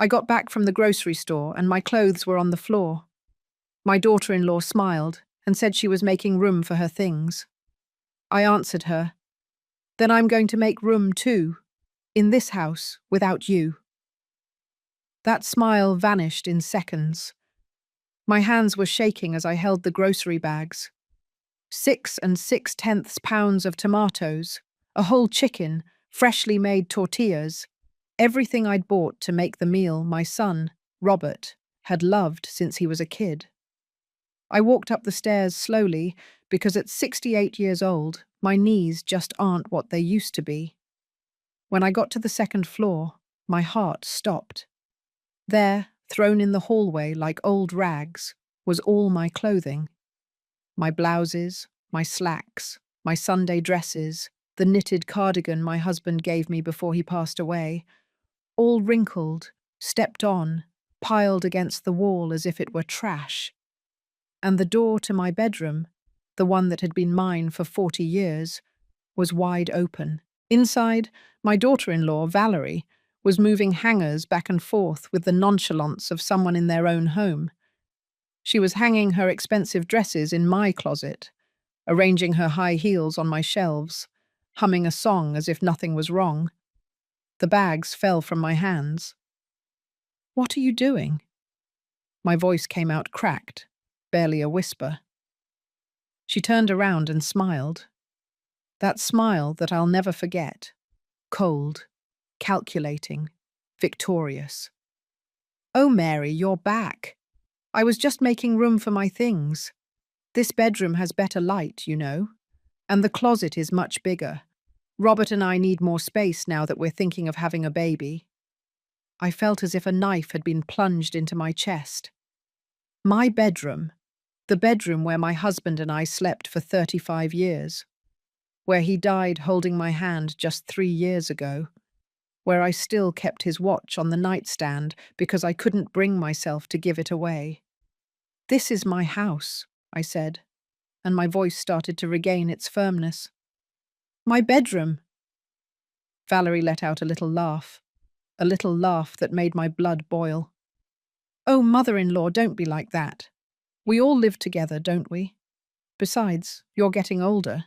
I got back from the grocery store and my clothes were on the floor. My daughter-in-law smiled and said she was making room for her things. I answered her, "Then I'm going to make room too, in this house, without you." That smile vanished in seconds. My hands were shaking as I held the grocery bags. 6 6/10 pounds of tomatoes, a whole chicken, freshly made tortillas, everything I'd bought to make the meal my son, Robert, had loved since he was a kid. I walked up the stairs slowly because at 68 years old, my knees just aren't what they used to be. When I got to the second floor, my heart stopped. There, thrown in the hallway like old rags, was all my clothing. My blouses, my slacks, my Sunday dresses, the knitted cardigan my husband gave me before he passed away, all wrinkled, stepped on, piled against the wall as if it were trash. And the door to my bedroom, the one that had been mine for 40 years, was wide open. Inside, my daughter-in-law, Valerie, was moving hangers back and forth with the nonchalance of someone in their own home. She was hanging her expensive dresses in my closet, arranging her high heels on my shelves, humming a song as if nothing was wrong. The bags fell from my hands. "What are you doing?" My voice came out cracked, barely a whisper. She turned around and smiled. That smile that I'll never forget. Cold, calculating, victorious. "Oh, Mary, you're back. I was just making room for my things. This bedroom has better light, you know, and the closet is much bigger. Robert and I need more space now that we're thinking of having a baby." I felt as if a knife had been plunged into my chest. My bedroom, the bedroom where my husband and I slept for 35 years, where he died holding my hand just 3 years ago, where I still kept his watch on the nightstand because I couldn't bring myself to give it away. "This is my house," I said, and my voice started to regain its firmness. "My bedroom." Valerie let out a little laugh that made my blood boil. "Oh, mother-in-law, don't be like that. We all live together, don't we? Besides, you're getting older.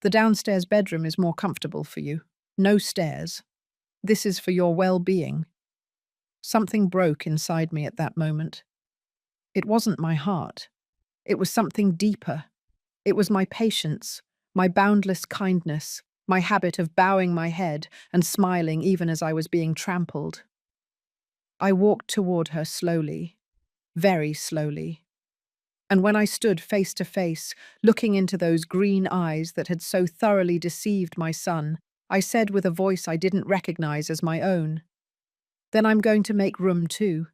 The downstairs bedroom is more comfortable for you. No stairs. This is for your well-being." Something broke inside me at that moment. It wasn't my heart. It was something deeper. It was my patience, my boundless kindness, my habit of bowing my head and smiling even as I was being trampled. I walked toward her slowly, very slowly. And when I stood face to face, looking into those green eyes that had so thoroughly deceived my son, I said with a voice I didn't recognize as my own, "Then I'm going to make room too,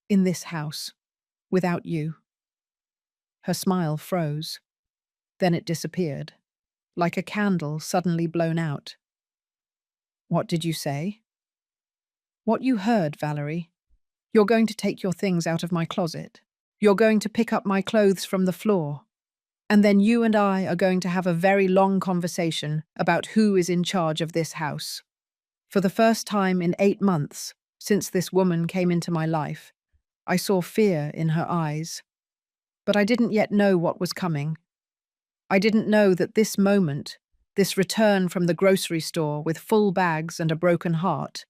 in this house, without you." Her smile froze. Then it disappeared, like a candle suddenly blown out. "What did you say?" "What you heard, Valerie. You're going to take your things out of my closet. You're going to pick up my clothes from the floor. And then you and I are going to have a very long conversation about who is in charge of this house." For the first time in 8 months, since this woman came into my life, I saw fear in her eyes. But I didn't yet know what was coming. I didn't know that this moment, this return from the grocery store with full bags and a broken heart,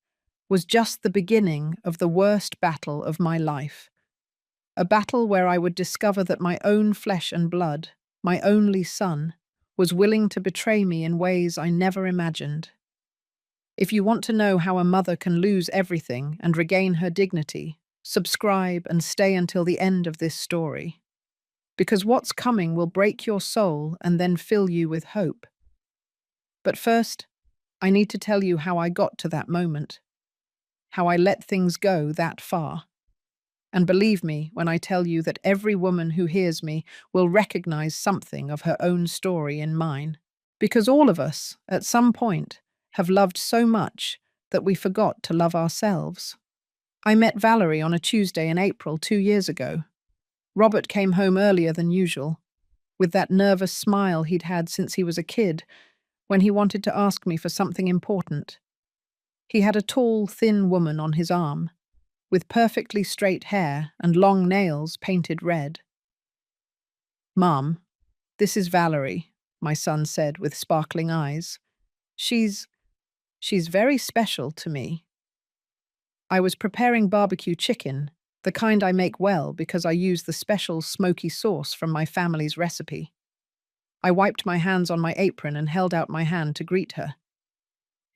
was just the beginning of the worst battle of my life. A battle where I would discover that my own flesh and blood, my only son, was willing to betray me in ways I never imagined. If you want to know how a mother can lose everything and regain her dignity, subscribe and stay until the end of this story. Because what's coming will break your soul and then fill you with hope. But first, I need to tell you how I got to that moment. How I let things go that far. And believe me when I tell you that every woman who hears me will recognize something of her own story in mine. Because all of us, at some point, have loved so much that we forgot to love ourselves. I met Valerie on a Tuesday in April 2 years ago. Robert came home earlier than usual, with that nervous smile he'd had since he was a kid, when he wanted to ask me for something important. He had a tall, thin woman on his arm, with perfectly straight hair and long nails painted red. "Mom, this is Valerie," my son said with sparkling eyes. She's very special to me." I was preparing barbecue chicken, the kind I make well because I use the special smoky sauce from my family's recipe. I wiped my hands on my apron and held out my hand to greet her.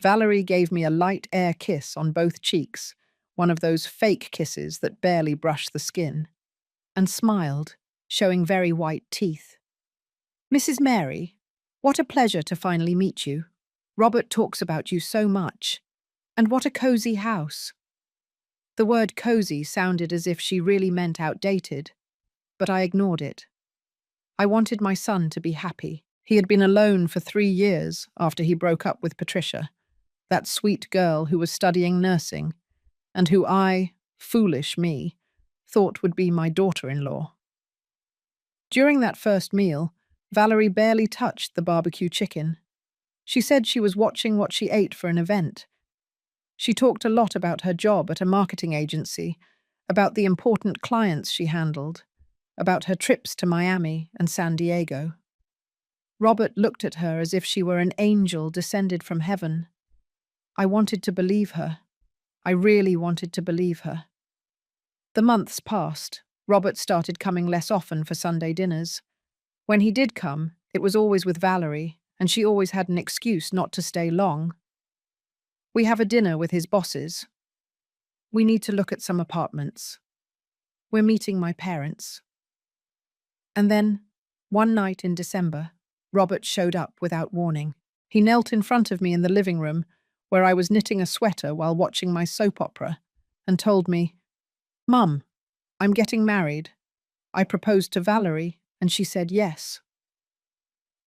Valerie gave me a light air kiss on both cheeks, one of those fake kisses that barely brush the skin, and smiled, showing very white teeth. "Mrs. Mary, what a pleasure to finally meet you. Robert talks about you so much. And what a cozy house." The word cozy sounded as if she really meant outdated, but I ignored it. I wanted my son to be happy. He had been alone for 3 years after he broke up with Patricia, that sweet girl who was studying nursing, and who I, foolish me, thought would be my daughter-in-law. During that first meal, Valerie barely touched the barbecue chicken. She said she was watching what she ate for an event. She talked a lot about her job at a marketing agency, about the important clients she handled, about her trips to Miami and San Diego. Robert looked at her as if she were an angel descended from heaven. I wanted to believe her. I really wanted to believe her. The months passed. Robert started coming less often for Sunday dinners. When he did come, it was always with Valerie, and she always had an excuse not to stay long. "We have a dinner with his bosses. We need to look at some apartments. We're meeting my parents." And then, one night in December, Robert showed up without warning. He knelt in front of me in the living room, where I was knitting a sweater while watching my soap opera, and told me, "Mum, I'm getting married. I proposed to Valerie, and she said yes."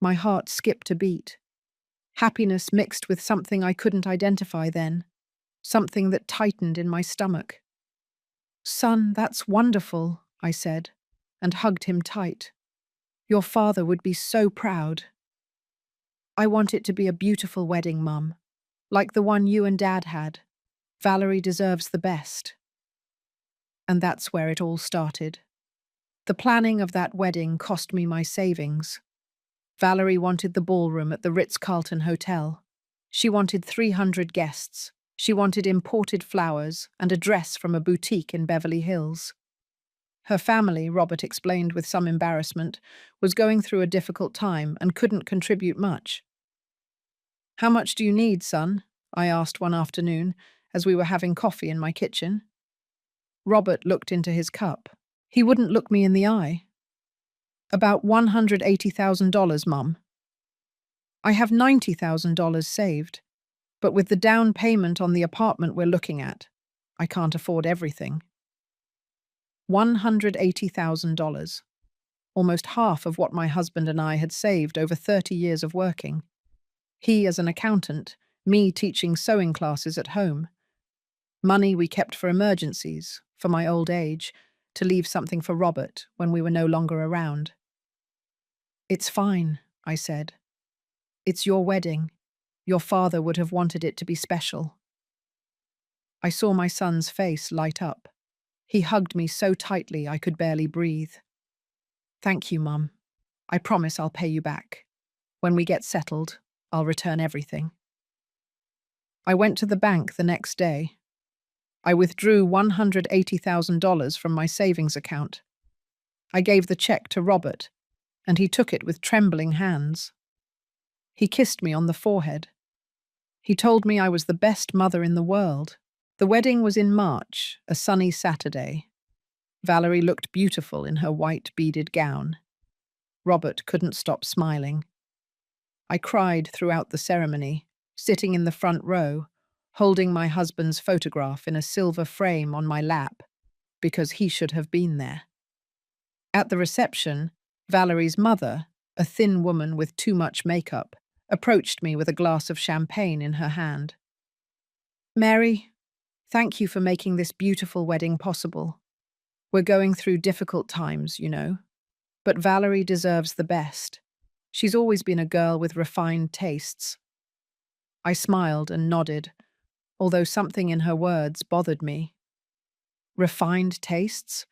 My heart skipped a beat. Happiness mixed with something I couldn't identify then, something that tightened in my stomach. "Son, that's wonderful," I said, and hugged him tight. "Your father would be so proud." "I want it to be a beautiful wedding, Mum, like the one you and Dad had. Valerie deserves the best." And that's where it all started. The planning of that wedding cost me my savings. Valerie wanted the ballroom at the Ritz-Carlton Hotel. She wanted 300 guests. She wanted imported flowers and a dress from a boutique in Beverly Hills. Her family, Robert explained with some embarrassment, was going through a difficult time and couldn't contribute much. "How much do you need, son?" I asked one afternoon as we were having coffee in my kitchen. Robert looked into his cup. He wouldn't look me in the eye. "About $180,000, Mum. I have $90,000 saved, but with the down payment on the apartment we're looking at, I can't afford everything." $180,000, almost half of what my husband and I had saved over 30 years of working. He as an accountant, me teaching sewing classes at home. Money we kept for emergencies, for my old age, to leave something for Robert when we were no longer around. "It's fine," I said. "It's your wedding. Your father would have wanted it to be special." I saw my son's face light up. He hugged me so tightly I could barely breathe. "Thank you, Mum. I promise I'll pay you back. When we get settled, I'll return everything." I went to the bank the next day. I withdrew $180,000 from my savings account. I gave the check to Robert, and he took it with trembling hands. He kissed me on the forehead. He told me I was the best mother in the world. The wedding was in March, a sunny Saturday. Valerie looked beautiful in her white beaded gown. Robert couldn't stop smiling. I cried throughout the ceremony, sitting in the front row, holding my husband's photograph in a silver frame on my lap, because he should have been there. At the reception, Valerie's mother, a thin woman with too much makeup, approached me with a glass of champagne in her hand. "Mary, thank you for making this beautiful wedding possible. We're going through difficult times, you know. But Valerie deserves the best. She's always been a girl with refined tastes." I smiled and nodded, although something in her words bothered me. Refined tastes?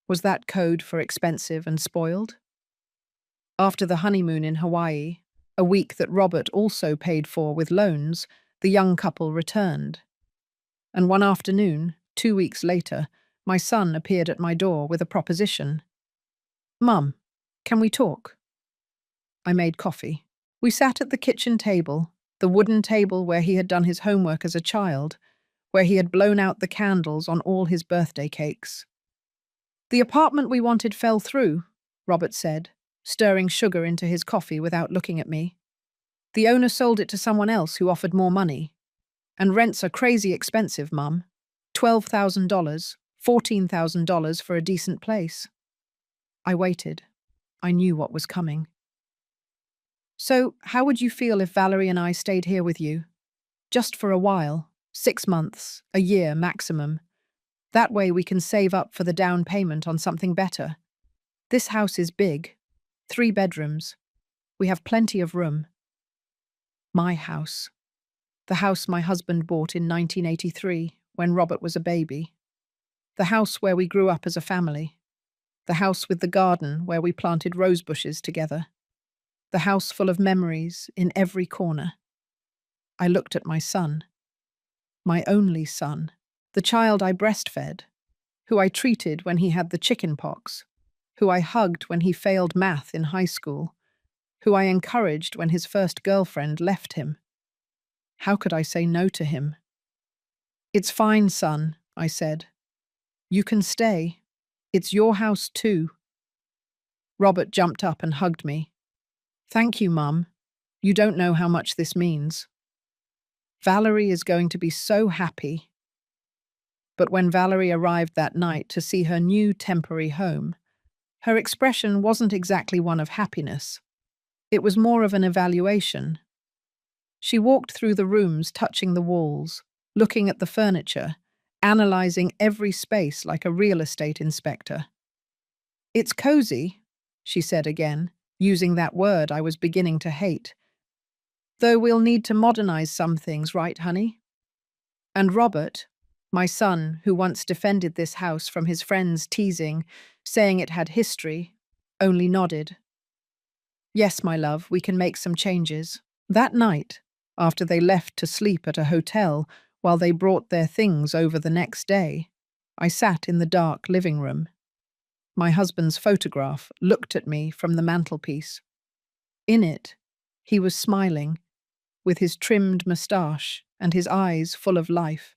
Was that code for expensive and spoiled? After the honeymoon in Hawaii, a week that Robert also paid for with loans, the young couple returned. And one afternoon, 2 weeks later, my son appeared at my door with a proposition. "Mum, can we talk?" I made coffee. We sat at the kitchen table, the wooden table where he had done his homework as a child, where he had blown out the candles on all his birthday cakes. "The apartment we wanted fell through," Robert said, stirring sugar into his coffee without looking at me. "The owner sold it to someone else who offered more money. And rents are crazy expensive, Mum. $12,000, $14,000 for a decent place." I waited. I knew what was coming. "So, how would you feel if Valerie and I stayed here with you? Just for a while, 6 months, a year maximum. That way we can save up for the down payment on something better. This house is big, 3 bedrooms. We have plenty of room." My house. The house my husband bought in 1983, when Robert was a baby. The house where we grew up as a family. The house with the garden where we planted rose bushes together. The house full of memories in every corner. I looked at my son. My only son. The child I breastfed. Who I treated when he had the chicken pox. Who I hugged when he failed math in high school. Who I encouraged when his first girlfriend left him. How could I say no to him? "It's fine, son," I said. "You can stay. It's your house too." Robert jumped up and hugged me. "Thank you, Mum. You don't know how much this means. Valerie is going to be so happy." But when Valerie arrived that night to see her new temporary home, her expression wasn't exactly one of happiness. It was more of an evaluation. She walked through the rooms, touching the walls, looking at the furniture, analyzing every space like a real estate inspector. "It's cozy," she said again, using that word I was beginning to hate. "Though we'll need to modernize some things, right, honey?" And Robert, my son, who once defended this house from his friends' teasing, saying it had history, only nodded. "Yes, my love, we can make some changes." That night, after they left to sleep at a hotel while they brought their things over the next day, I sat in the dark living room. My husband's photograph looked at me from the mantelpiece. In it, he was smiling, with his trimmed moustache and his eyes full of life.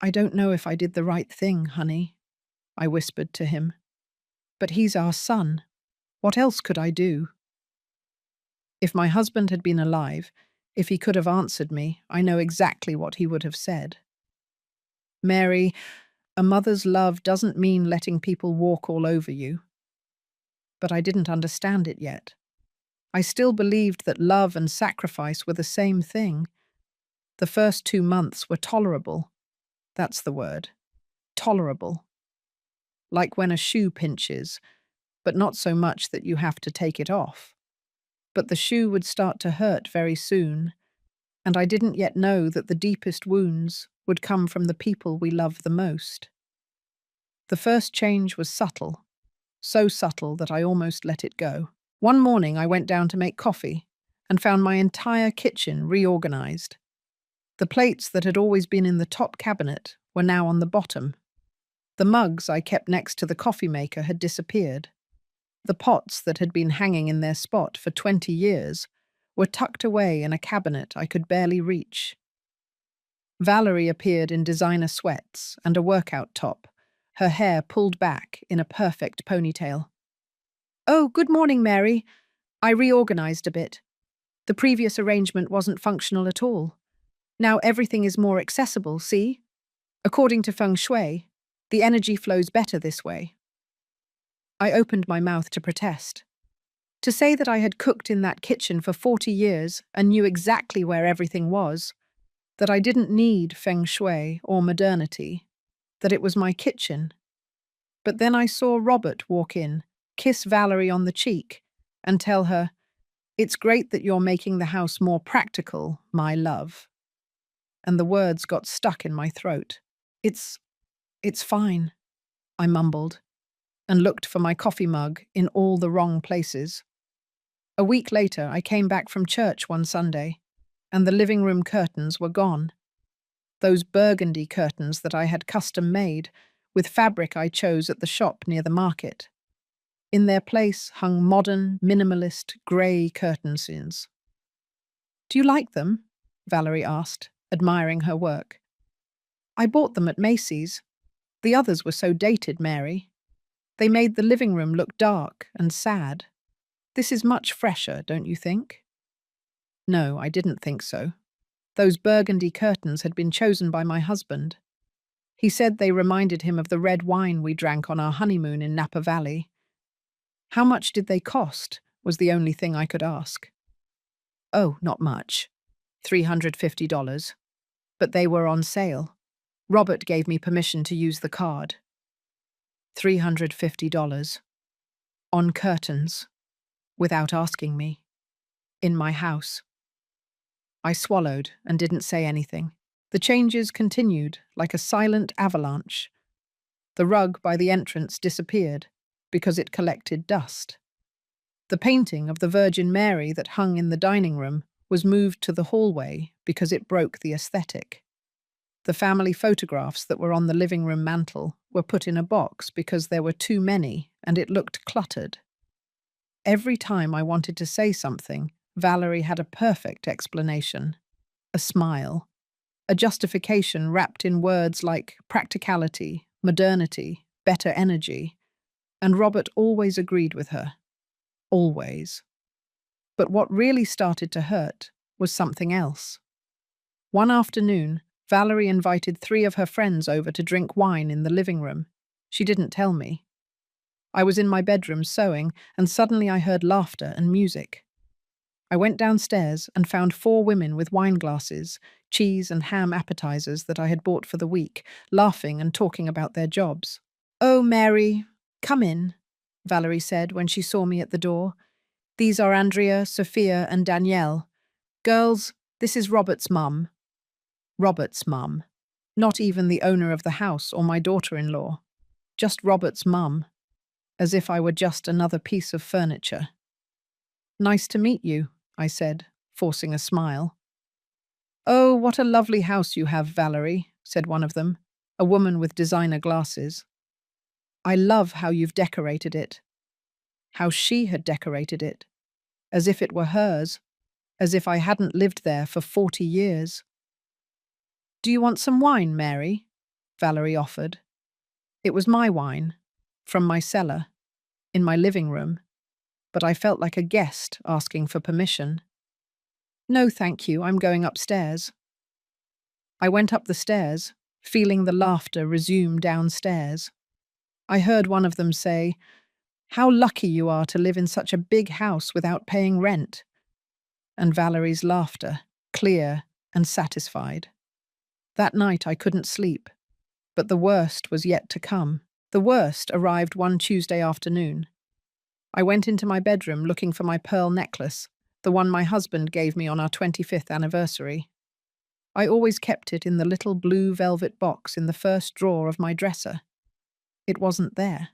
"I don't know if I did the right thing, honey," I whispered to him. "But he's our son. What else could I do?" If my husband had been alive, if he could have answered me, I know exactly what he would have said. "Mary, a mother's love doesn't mean letting people walk all over you." But I didn't understand it yet. I still believed that love and sacrifice were the same thing. The first 2 months were tolerable. That's the word. Tolerable. Like when a shoe pinches, but not so much that you have to take it off. But the shoe would start to hurt very soon, and I didn't yet know that the deepest wounds would come from the people we love the most. The first change was subtle, so subtle that I almost let it go. One morning I went down to make coffee and found my entire kitchen reorganized. The plates that had always been in the top cabinet were now on the bottom. The mugs I kept next to the coffee maker had disappeared. The pots that had been hanging in their spot for 20 years were tucked away in a cabinet I could barely reach. Valerie appeared in designer sweats and a workout top, her hair pulled back in a perfect ponytail. "Oh, good morning, Mary. I reorganized a bit. The previous arrangement wasn't functional at all. Now everything is more accessible, see? According to feng shui, the energy flows better this way." I opened my mouth to protest. To say that I had cooked in that kitchen for 40 years and knew exactly where everything was, that I didn't need feng shui or modernity, that it was my kitchen. But then I saw Robert walk in, kiss Valerie on the cheek, and tell her, "It's great that you're making the house more practical, my love." And the words got stuck in my throat. It's It's fine, I mumbled, and looked for my coffee mug in all the wrong places. A week later, I came back from church one Sunday, and the living room curtains were gone. Those burgundy curtains that I had custom made, with fabric I chose at the shop near the market. In their place hung modern, minimalist, grey curtains. Do you like them? Valerie asked, admiring her work. I bought them at Macy's. The others were so dated, Mary. They made the living room look dark and sad. This is much fresher, don't you think? No, I didn't think so. Those burgundy curtains had been chosen by my husband. He said they reminded him of the red wine we drank on our honeymoon in Napa Valley. How much did they cost, was the only thing I could ask. Oh, not much. $350. But they were on sale. Robert gave me permission to use the card. $350. On curtains. Without asking me. In my house. I swallowed and didn't say anything. The changes continued like a silent avalanche. The rug by the entrance disappeared because it collected dust. The painting of the Virgin Mary that hung in the dining room was moved to the hallway because it broke the aesthetic. The family photographs that were on the living room mantel were put in a box because there were too many and it looked cluttered. Every time I wanted to say something, Valerie had a perfect explanation. A smile. A justification wrapped in words like practicality, modernity, better energy. And Robert always agreed with her. Always. But what really started to hurt was something else. One afternoon, Valerie invited 3 of her friends over to drink wine in the living room. She didn't tell me. I was in my bedroom sewing, and suddenly I heard laughter and music. I went downstairs and found 4 women with wine glasses, cheese and ham appetizers that I had bought for the week, laughing and talking about their jobs. "Oh, Mary, come in," Valerie said when she saw me at the door. "These are Andrea, Sophia, and Danielle. Girls, this is Robert's mum." Robert's mum. Not even the owner of the house or my daughter-in-law. Just Robert's mum. As if I were just another piece of furniture. "Nice to meet you," I said, forcing a smile. "Oh, what a lovely house you have, Valerie," said one of them, a woman with designer glasses. "I love how you've decorated it." How she had decorated it. As if it were hers. As if I hadn't lived there for 40 years. "Do you want some wine, Mary?" Valerie offered. It was my wine, from my cellar, in my living room, but I felt like a guest asking for permission. "No, thank you, I'm going upstairs." I went up the stairs, feeling the laughter resume downstairs. I heard one of them say, "How lucky you are to live in such a big house without paying rent." And Valerie's laughter, clear and satisfied. That night I couldn't sleep, but the worst was yet to come. The worst arrived one Tuesday afternoon. I went into my bedroom looking for my pearl necklace, the one my husband gave me on our 25th anniversary. I always kept it in the little blue velvet box in the first drawer of my dresser. It wasn't there.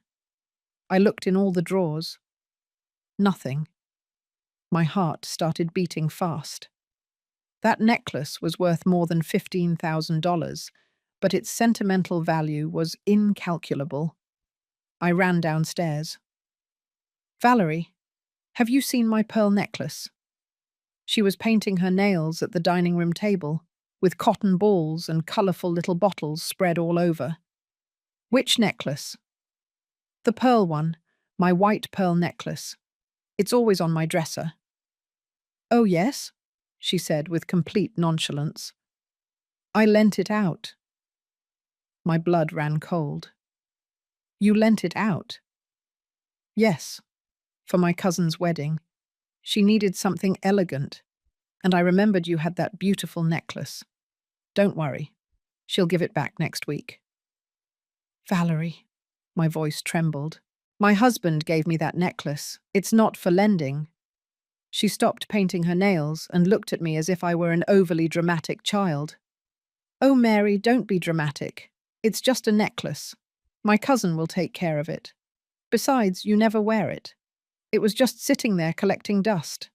I looked in all the drawers. Nothing. My heart started beating fast. That necklace was worth more than $15,000, but its sentimental value was incalculable. I ran downstairs. "Valerie, have you seen my pearl necklace?" She was painting her nails at the dining room table, with cotton balls and colourful little bottles spread all over. "Which necklace?" "The pearl one, my white pearl necklace. It's always on my dresser." "Oh, yes?" she said with complete nonchalance. "I lent it out." My blood ran cold. "You lent it out?" "Yes, for my cousin's wedding. She needed something elegant, and I remembered you had that beautiful necklace. Don't worry, she'll give it back next week." "Valerie," my voice trembled. "My husband gave me that necklace. It's not for lending." She stopped painting her nails and looked at me as if I were an overly dramatic child. "Oh, Mary, don't be dramatic. It's just a necklace. My cousin will take care of it. Besides, you never wear it. It was just sitting there collecting dust.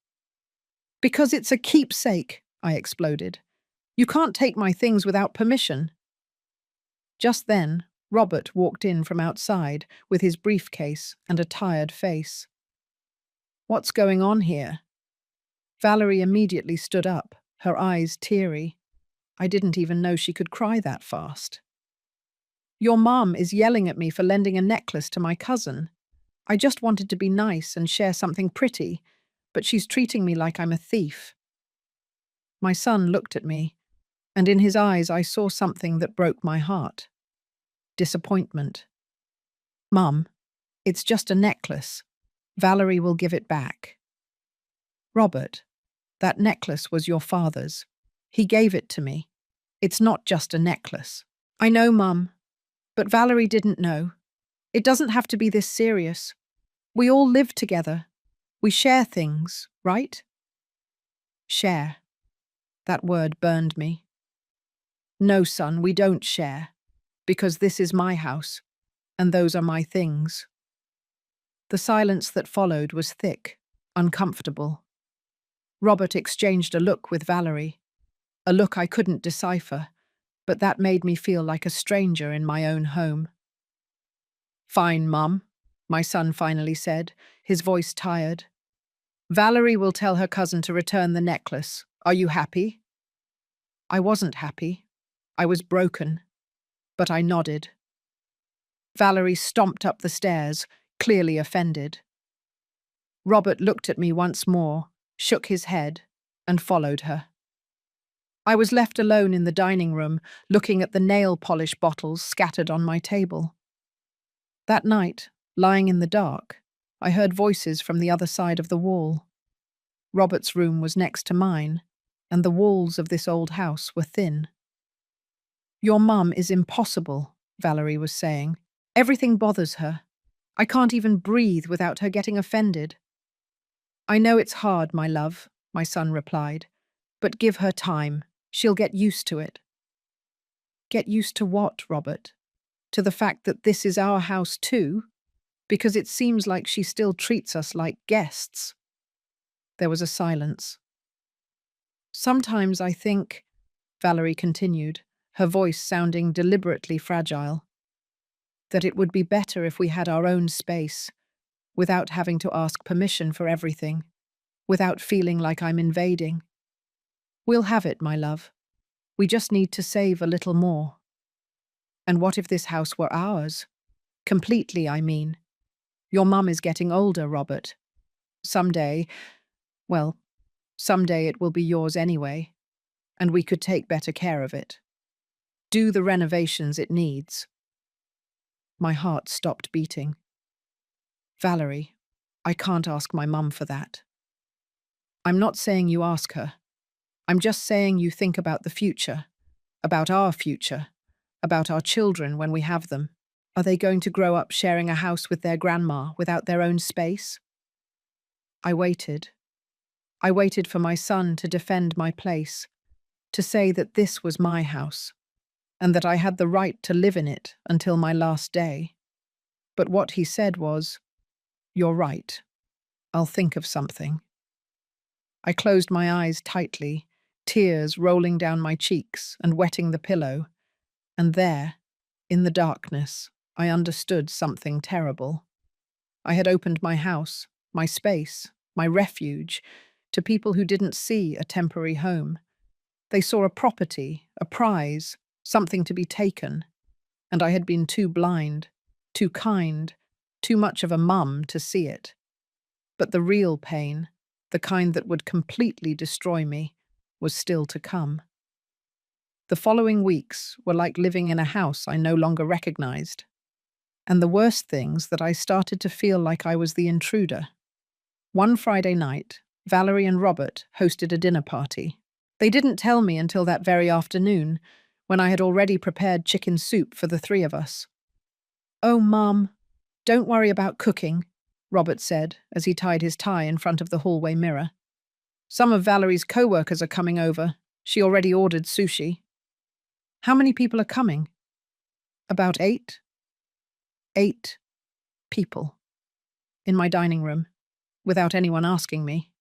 Because it's a keepsake, I exploded. You can't take my things without permission. Just then, Robert walked in from outside with his briefcase and a tired face. What's going on here? Valerie immediately stood up, her eyes teary. I didn't even know she could cry that fast. Your mom is yelling at me for lending a necklace to my cousin. I just wanted to be nice and share something pretty, but she's treating me like I'm a thief. My son looked at me, and in his eyes I saw something that broke my heart. Disappointment. Mum, it's just a necklace. Valerie will give it back. Robert, that necklace was your father's. He gave it to me. It's not just a necklace. I know, Mum, but Valerie didn't know. It doesn't have to be this serious. We all live together. We share things, right? Share. That word burned me. No, son, we don't share, because this is my house, and those are my things. The silence that followed was thick, uncomfortable. Robert exchanged a look with Valerie, a look I couldn't decipher, but that made me feel like a stranger in my own home. Fine, Mum, my son finally said, his voice tired. Valerie will tell her cousin to return the necklace. Are you happy? I wasn't happy. I was broken, but I nodded. Valerie stomped up the stairs, clearly offended. Robert looked at me once more, shook his head, and followed her. I was left alone in the dining room, looking at the nail polish bottles scattered on my table. That night, lying in the dark, I heard voices from the other side of the wall. Robert's room was next to mine, and the walls of this old house were thin. Your mum is impossible, Valerie was saying. Everything bothers her. I can't even breathe without her getting offended. I know it's hard, my love, my son replied, but give her time. She'll get used to it. Get used to what, Robert? To the fact that this is our house too? Because it seems like she still treats us like guests. There was a silence. Sometimes I think, Valerie continued, her voice sounding deliberately fragile, that it would be better if we had our own space, without having to ask permission for everything, without feeling like I'm invading. We'll have it, my love. We just need to save a little more. And what if this house were ours? Completely, I mean. Your mum is getting older, Robert. Someday it will be yours anyway, and we could take better care of it. Do the renovations it needs. My heart stopped beating. Valerie, I can't ask my mum for that. I'm not saying you ask her. I'm just saying you think about the future, about our future, about our children when we have them. Are they going to grow up sharing a house with their grandma without their own space? I waited. I waited for my son to defend my place, to say that this was my house, and that I had the right to live in it until my last day. But what he said was, "You're right. I'll think of something." I closed my eyes tightly, tears rolling down my cheeks and wetting the pillow, and there, in the darkness, I understood something terrible. I had opened my house, my space, my refuge, to people who didn't see a temporary home. They saw a property, a prize, something to be taken, and I had been too blind, too kind, too much of a mum to see it. But the real pain, the kind that would completely destroy me, was still to come. The following weeks were like living in a house I no longer recognized. And the worst things that I started to feel like I was the intruder. One Friday night, Valerie and Robert hosted a dinner party. They didn't tell me until that very afternoon, when I had already prepared chicken soup for the three of us. "Oh, Mum, don't worry about cooking," Robert said as he tied his tie in front of the hallway mirror. "Some of Valerie's co-workers are coming over. She already ordered sushi." "How many people are coming?" About eight people in my dining room, without anyone asking me.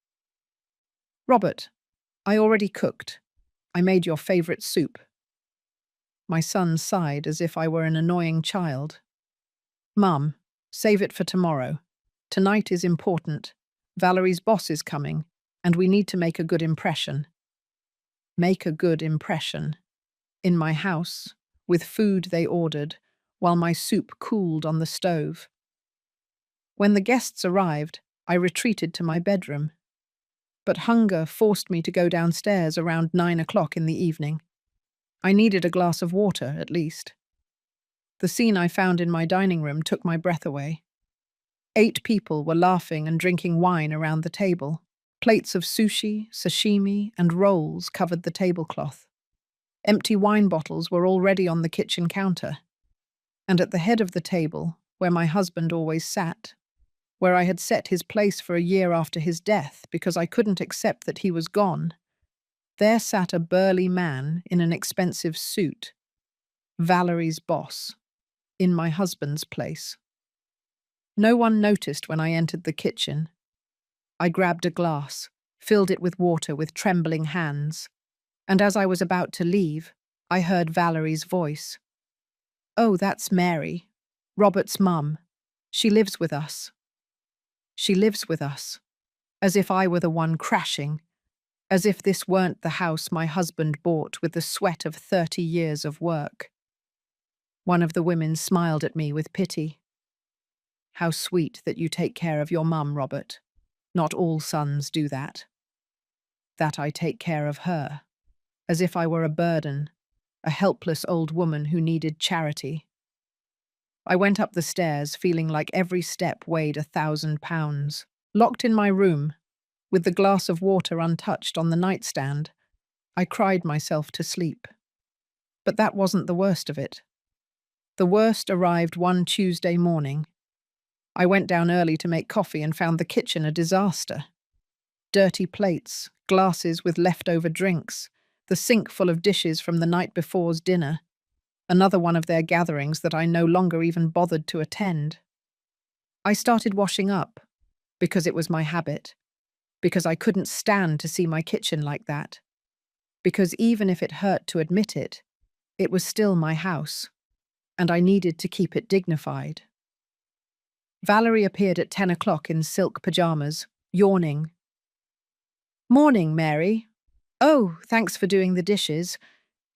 Robert, I already cooked. I made your favorite soup. My son sighed as if I were an annoying child. Mum, save it for tomorrow. Tonight is important. Valerie's boss is coming, and we need to make a good impression. Make a good impression. In my house, with food they ordered, while my soup cooled on the stove. When the guests arrived, I retreated to my bedroom. But hunger forced me to go downstairs around 9 o'clock in the evening. I needed a glass of water, at least. The scene I found in my dining room took my breath away. 8 people were laughing and drinking wine around the table. Plates of sushi, sashimi, and rolls covered the tablecloth. Empty wine bottles were already on the kitchen counter. And at the head of the table, where my husband always sat, where I had set his place for a year after his death because I couldn't accept that he was gone, there sat a burly man in an expensive suit, Valerie's boss, in my husband's place. No one noticed when I entered the kitchen. I grabbed a glass, filled it with water with trembling hands, and as I was about to leave, I heard Valerie's voice. "Oh, that's Mary, Robert's mum. She lives with us." She lives with us, as if I were the one crashing, as if this weren't the house my husband bought with the sweat of 30 years of work. One of the women smiled at me with pity. "How sweet that you take care of your mum, Robert. Not all sons do that." That I take care of her, as if I were a burden, a helpless old woman who needed charity. I went up the stairs feeling like every step weighed 1,000 pounds. Locked in my room, with the glass of water untouched on the nightstand, I cried myself to sleep. But that wasn't the worst of it. The worst arrived one Tuesday morning. I went down early to make coffee and found the kitchen a disaster. Dirty plates, glasses with leftover drinks, the sink full of dishes from the night before's dinner, another one of their gatherings that I no longer even bothered to attend. I started washing up, because it was my habit, because I couldn't stand to see my kitchen like that, because even if it hurt to admit it, it was still my house, and I needed to keep it dignified. Valerie appeared at 10 o'clock in silk pajamas, yawning. "Morning, Mary. Oh, thanks for doing the dishes.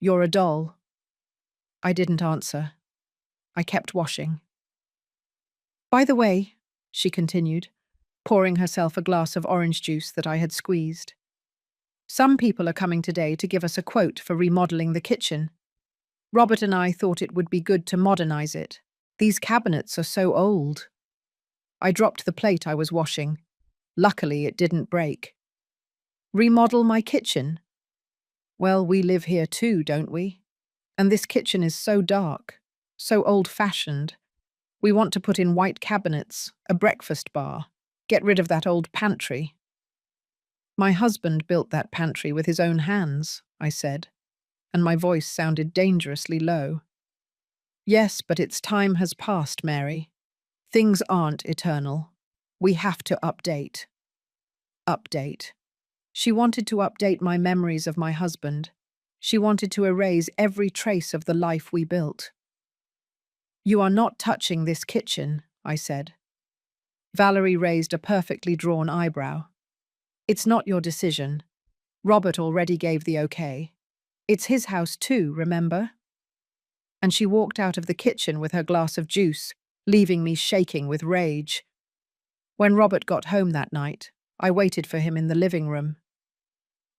You're a doll." I didn't answer. I kept washing. "By the way," she continued, pouring herself a glass of orange juice that I had squeezed, "some people are coming today to give us a quote for remodeling the kitchen. Robert and I thought it would be good to modernize it. These cabinets are so old." I dropped the plate I was washing. Luckily, it didn't break. "Remodel my kitchen?" "Well, we live here too, don't we? And this kitchen is so dark, so old-fashioned. We want to put in white cabinets, a breakfast bar, get rid of that old pantry." "My husband built that pantry with his own hands," I said, and my voice sounded dangerously low. "Yes, but its time has passed, Mary. Things aren't eternal. We have to update." Update. She wanted to update my memories of my husband. She wanted to erase every trace of the life we built. "You are not touching this kitchen," I said. Valerie raised a perfectly drawn eyebrow. "It's not your decision. Robert already gave the okay. It's his house too, remember?" And she walked out of the kitchen with her glass of juice, leaving me shaking with rage. When Robert got home that night, I waited for him in the living room.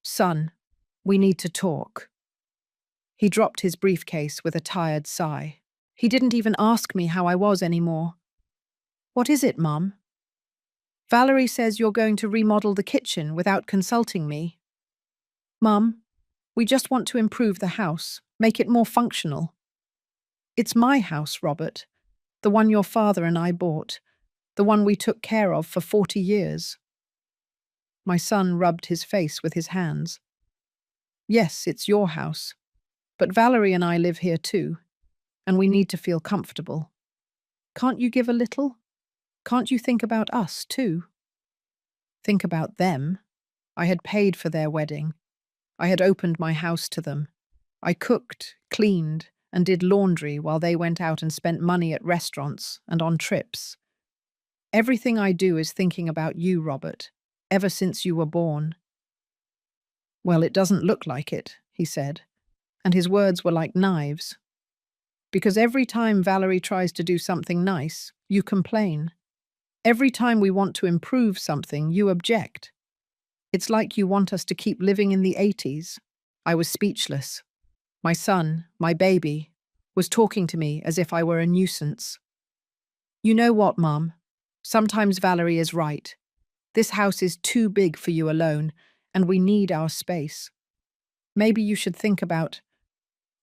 "Son, we need to talk." He dropped his briefcase with a tired sigh. He didn't even ask me how I was anymore. "What is it, Mum?" "Valerie says you're going to remodel the kitchen without consulting me." "Mum, we just want to improve the house, make it more functional." "It's my house, Robert. The one your father and I bought. The one we took care of for 40 years. My son rubbed his face with his hands. "Yes, it's your house. But Valerie and I live here too. and we need to feel comfortable. Can't you give a little? Can't you think about us, too? Think about them. I had paid for their wedding. I had opened my house to them. I cooked, cleaned, and did laundry while they went out and spent money at restaurants and on trips. Everything I do is thinking about you, Robert, ever since you were born. Well, it doesn't look like it, he said, and his words were like knives. Because every time Valerie tries to do something nice, you complain. Every time we want to improve something, you object. It's like you want us to keep living in the 80s. I was speechless. My son, my baby, was talking to me as if I were a nuisance. You know what, Mum? Sometimes Valerie is right. This house is too big for you alone, and we need our space. Maybe you should think about,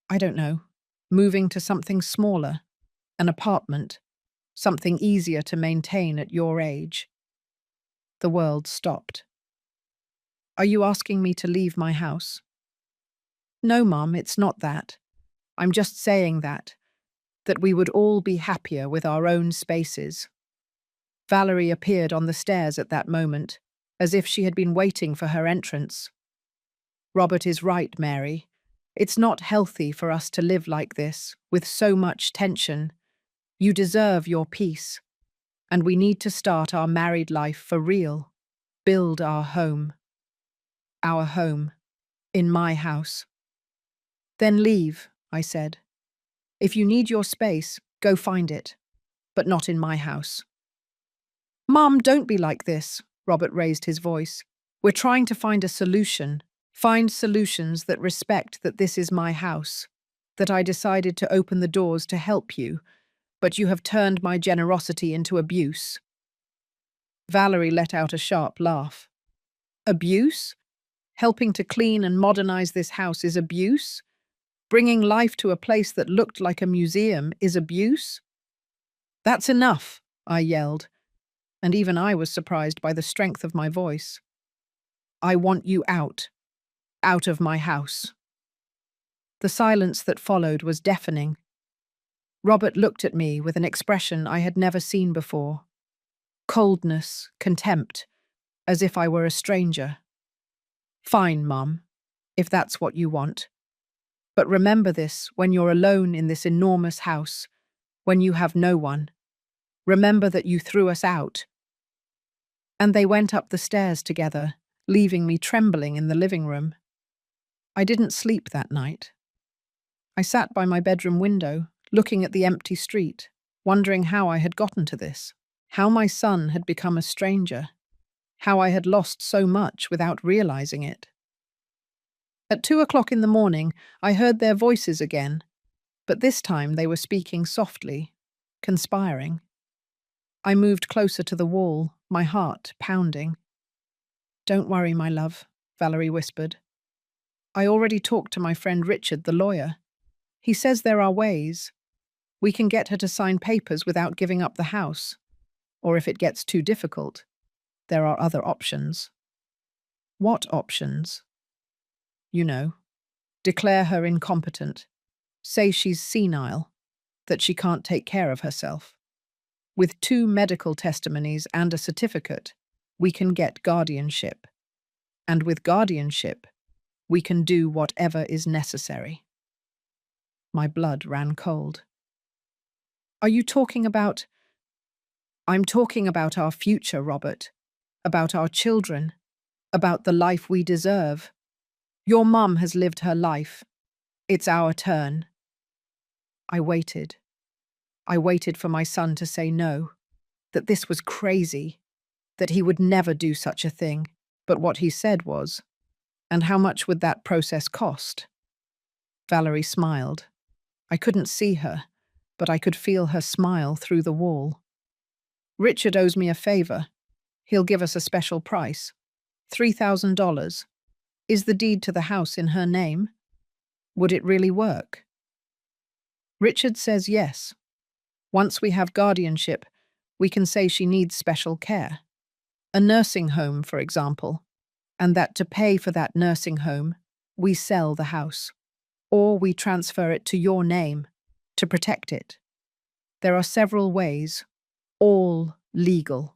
I don't know, moving to something smaller, an apartment, something easier to maintain at your age. The world stopped. Are you asking me to leave my house? No, Mum, it's not that. I'm just saying that we would all be happier with our own spaces. Valerie appeared on the stairs at that moment, as if she had been waiting for her entrance. Robert is right, Mary. It's not healthy for us to live like this, with so much tension. You deserve your peace. And we need to start our married life for real. Build our home. Our home. In my house. Then leave, I said. If you need your space, go find it. But not in my house. Mum, don't be like this, Robert raised his voice. We're trying to find a solution. Find solutions that respect that this is my house. That I decided to open the doors to help you, but you have turned my generosity into abuse. Valerie let out a sharp laugh. Abuse? Helping to clean and modernize this house is abuse? Bringing life to a place that looked like a museum is abuse? That's enough, I yelled, and even I was surprised by the strength of my voice. I want you out of my house. The silence that followed was deafening. Robert looked at me with an expression I had never seen before. Coldness, contempt, as if I were a stranger. Fine, Mum, if that's what you want. But remember this when you're alone in this enormous house, when you have no one. Remember that you threw us out. And they went up the stairs together, leaving me trembling in the living room. I didn't sleep that night. I sat by my bedroom window, looking at the empty street, wondering how I had gotten to this, how my son had become a stranger, how I had lost so much without realizing it. At 2 o'clock in the morning, I heard their voices again, but this time they were speaking softly, conspiring. I moved closer to the wall, my heart pounding. Don't worry, my love, Valerie whispered. I already talked to my friend Richard, the lawyer. He says there are ways. We can get her to sign papers without giving up the house. Or if it gets too difficult, there are other options. What options? You know, declare her incompetent. Say she's senile, that she can't take care of herself. With 2 medical testimonies and a certificate, we can get guardianship. And with guardianship, we can do whatever is necessary. My blood ran cold. Are you talking about... I'm talking about our future, Robert. About our children. About the life we deserve. Your mum has lived her life. It's our turn. I waited. I waited for my son to say no. That this was crazy. That he would never do such a thing. But what he said was, and how much would that process cost? Valerie smiled. I couldn't see her, but I could feel her smile through the wall. Richard owes me a favor. He'll give us a special price. $3,000. Is the deed to the house in her name? Would it really work? Richard says yes. Once we have guardianship, we can say she needs special care. A nursing home, for example. And that to pay for that nursing home, we sell the house. Or we transfer it to your name, to protect it. There are several ways, all legal.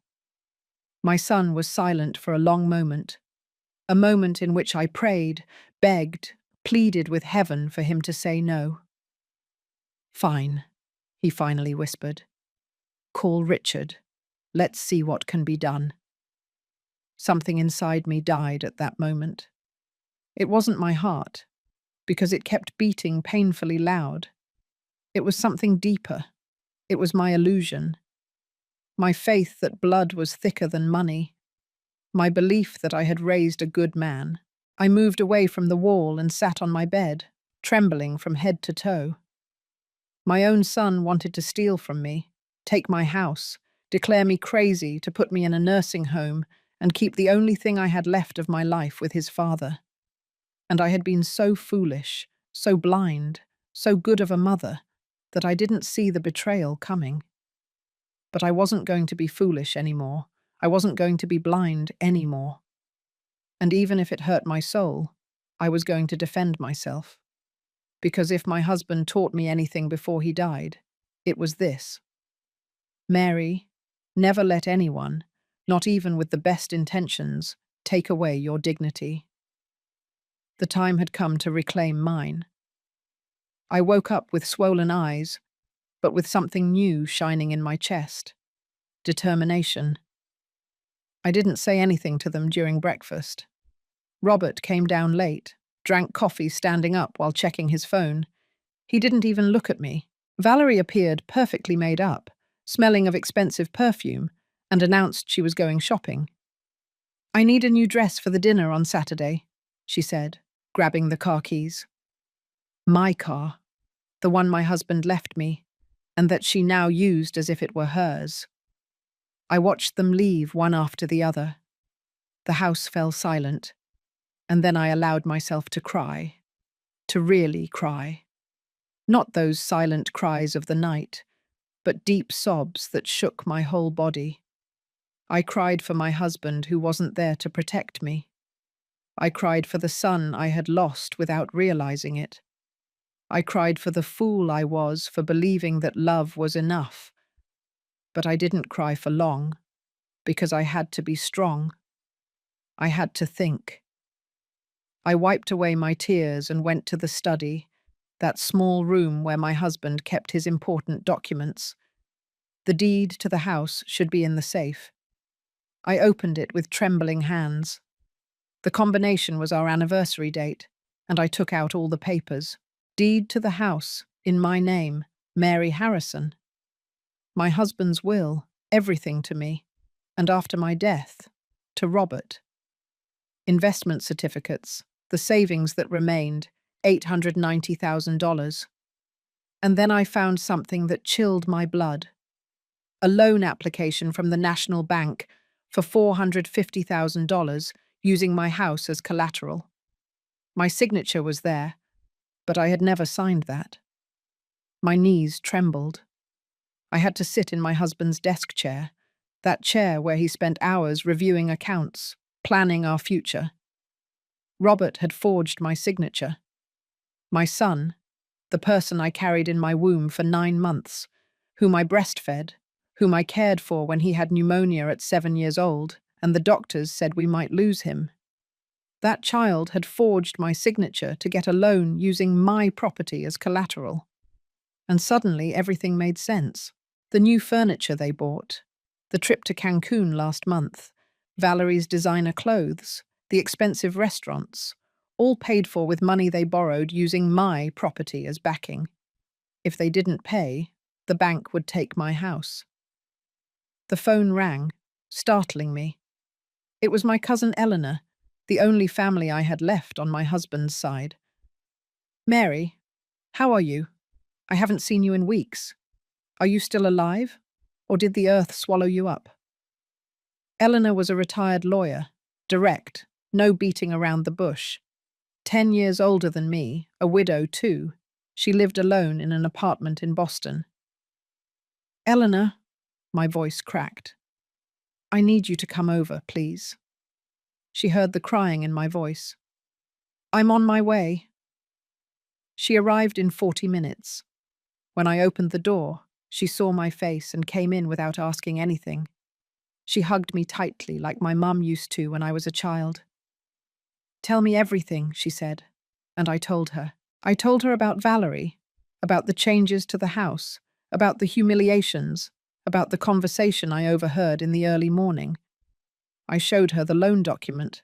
My son was silent for a long moment, a moment in which I prayed, begged, pleaded with heaven for him to say no. "Fine," he finally whispered. "Call Richard. Let's see what can be done." Something inside me died at that moment. It wasn't my heart, because it kept beating painfully loud. It was something deeper. It was my illusion. My faith that blood was thicker than money. My belief that I had raised a good man. I moved away from the wall and sat on my bed, trembling from head to toe. My own son wanted to steal from me, take my house, declare me crazy to put me in a nursing home and keep the only thing I had left of my life with his father. And I had been so foolish, so blind, so good of a mother, that I didn't see the betrayal coming. But I wasn't going to be foolish anymore. I wasn't going to be blind anymore. And even if it hurt my soul, I was going to defend myself. Because if my husband taught me anything before he died, it was this: Mary, never let anyone, not even with the best intentions, take away your dignity. The time had come to reclaim mine. I woke up with swollen eyes, but with something new shining in my chest: determination. I didn't say anything to them during breakfast. Robert came down late, drank coffee standing up while checking his phone. He didn't even look at me. Valerie appeared perfectly made up, smelling of expensive perfume, and announced she was going shopping. "I need a new dress for the dinner on Saturday," she said, grabbing the car keys. My car, the one my husband left me, and that she now used as if it were hers. I watched them leave one after the other. The house fell silent, and then I allowed myself to cry, to really cry. Not those silent cries of the night, but deep sobs that shook my whole body. I cried for my husband who wasn't there to protect me. I cried for the son I had lost without realizing it. I cried for the fool I was for believing that love was enough. But I didn't cry for long, because I had to be strong. I had to think. I wiped away my tears and went to the study, that small room where my husband kept his important documents. The deed to the house should be in the safe. I opened it with trembling hands. The combination was our anniversary date, and I took out all the papers. Deed to the house, in my name, Mary Harrison. My husband's will, everything to me, and after my death, to Robert. Investment certificates, the savings that remained, $890,000. And then I found something that chilled my blood. A loan application from the National Bank for $450,000 using my house as collateral. My signature was there, but I had never signed that. My knees trembled. I had to sit in my husband's desk chair, that chair where he spent hours reviewing accounts, planning our future. Robert had forged my signature. My son, the person I carried in my womb for 9 months, whom I breastfed, whom I cared for when he had pneumonia at 7 years old, and the doctors said we might lose him. That child had forged my signature to get a loan using my property as collateral. And suddenly everything made sense. The new furniture they bought, the trip to Cancun last month, Valerie's designer clothes, the expensive restaurants, all paid for with money they borrowed using my property as backing. If they didn't pay, the bank would take my house. The phone rang, startling me. It was my cousin Eleanor, the only family I had left on my husband's side. "Mary, how are you? I haven't seen you in weeks. Are you still alive? Or did the earth swallow you up?" Eleanor was a retired lawyer, direct, no beating around the bush. 10 years older than me, a widow too, she lived alone in an apartment in Boston. "Eleanor," my voice cracked, "I need you to come over, please." She heard the crying in my voice. "I'm on my way." She arrived in 40 minutes. When I opened the door, she saw my face and came in without asking anything. She hugged me tightly like my mum used to when I was a child. "Tell me everything," she said, and I told her. I told her about Valerie, about the changes to the house, about the humiliations, about the conversation I overheard in the early morning. I showed her the loan document.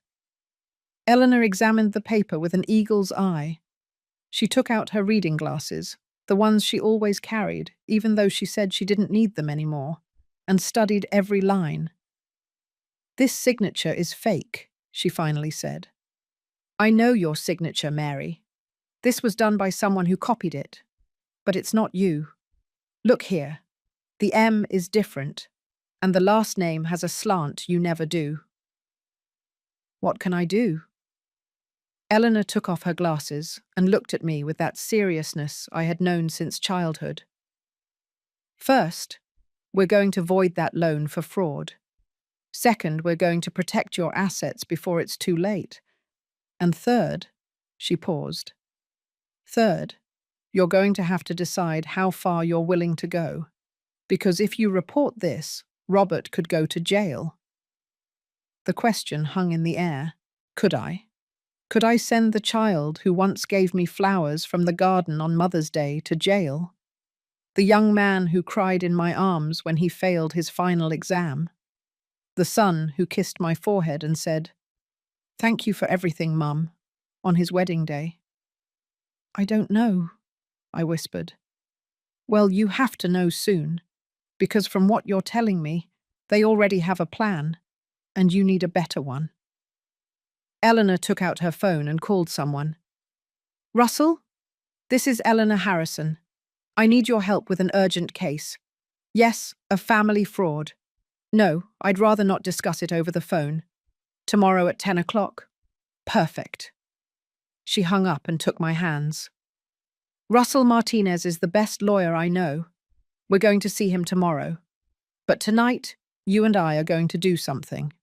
Eleanor examined the paper with an eagle's eye. She took out her reading glasses, the ones she always carried, even though she said she didn't need them anymore, and studied every line. "This signature is fake," she finally said. "I know your signature, Mary. This was done by someone who copied it. But it's not you. Look here. The M is different, and the last name has a slant you never do." "What can I do?" Eleanor took off her glasses and looked at me with that seriousness I had known since childhood. "First, we're going to void that loan for fraud. Second, we're going to protect your assets before it's too late. And third," she paused, "third, you're going to have to decide how far you're willing to go. Because if you report this, Robert could go to jail." The question hung in the air. Could I? Could I send the child who once gave me flowers from the garden on Mother's Day to jail? The young man who cried in my arms when he failed his final exam? The son who kissed my forehead and said, "Thank you for everything, Mum," on his wedding day? "I don't know," I whispered. "Well, you have to know soon, because from what you're telling me, they already have a plan, and you need a better one." Eleanor took out her phone and called someone. "Russell? This is Eleanor Harrison. I need your help with an urgent case. Yes, a family fraud. No, I'd rather not discuss it over the phone. Tomorrow at 10 o'clock? Perfect." She hung up and took my hands. "Russell Martinez is the best lawyer I know. We're going to see him tomorrow. But tonight, you and I are going to do something."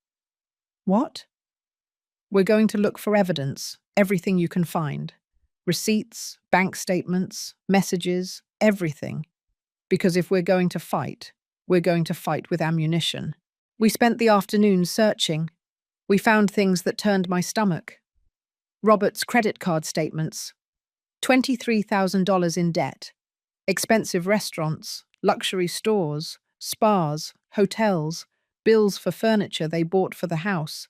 "What?" "We're going to look for evidence, everything you can find. Receipts, bank statements, messages, everything. Because if we're going to fight, we're going to fight with ammunition." We spent the afternoon searching. We found things that turned my stomach. Robert's credit card statements. $23,000 in debt. Expensive restaurants, luxury stores, spas, hotels, bills for furniture they bought for the house.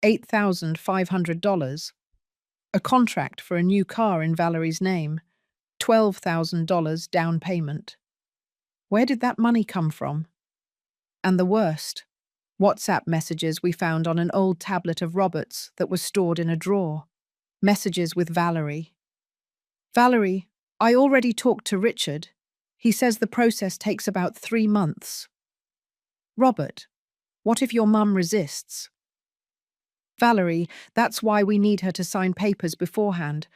$8,500. A contract for a new car in Valerie's name. $12,000 down payment. Where did that money come from? And the worst, WhatsApp messages we found on an old tablet of Robert's that was stored in a drawer. Messages with Valerie. "Valerie, I already talked to Richard. He says the process takes about 3 months. Robert, what if your mum resists? Valerie, that's why we need her to sign papers beforehand.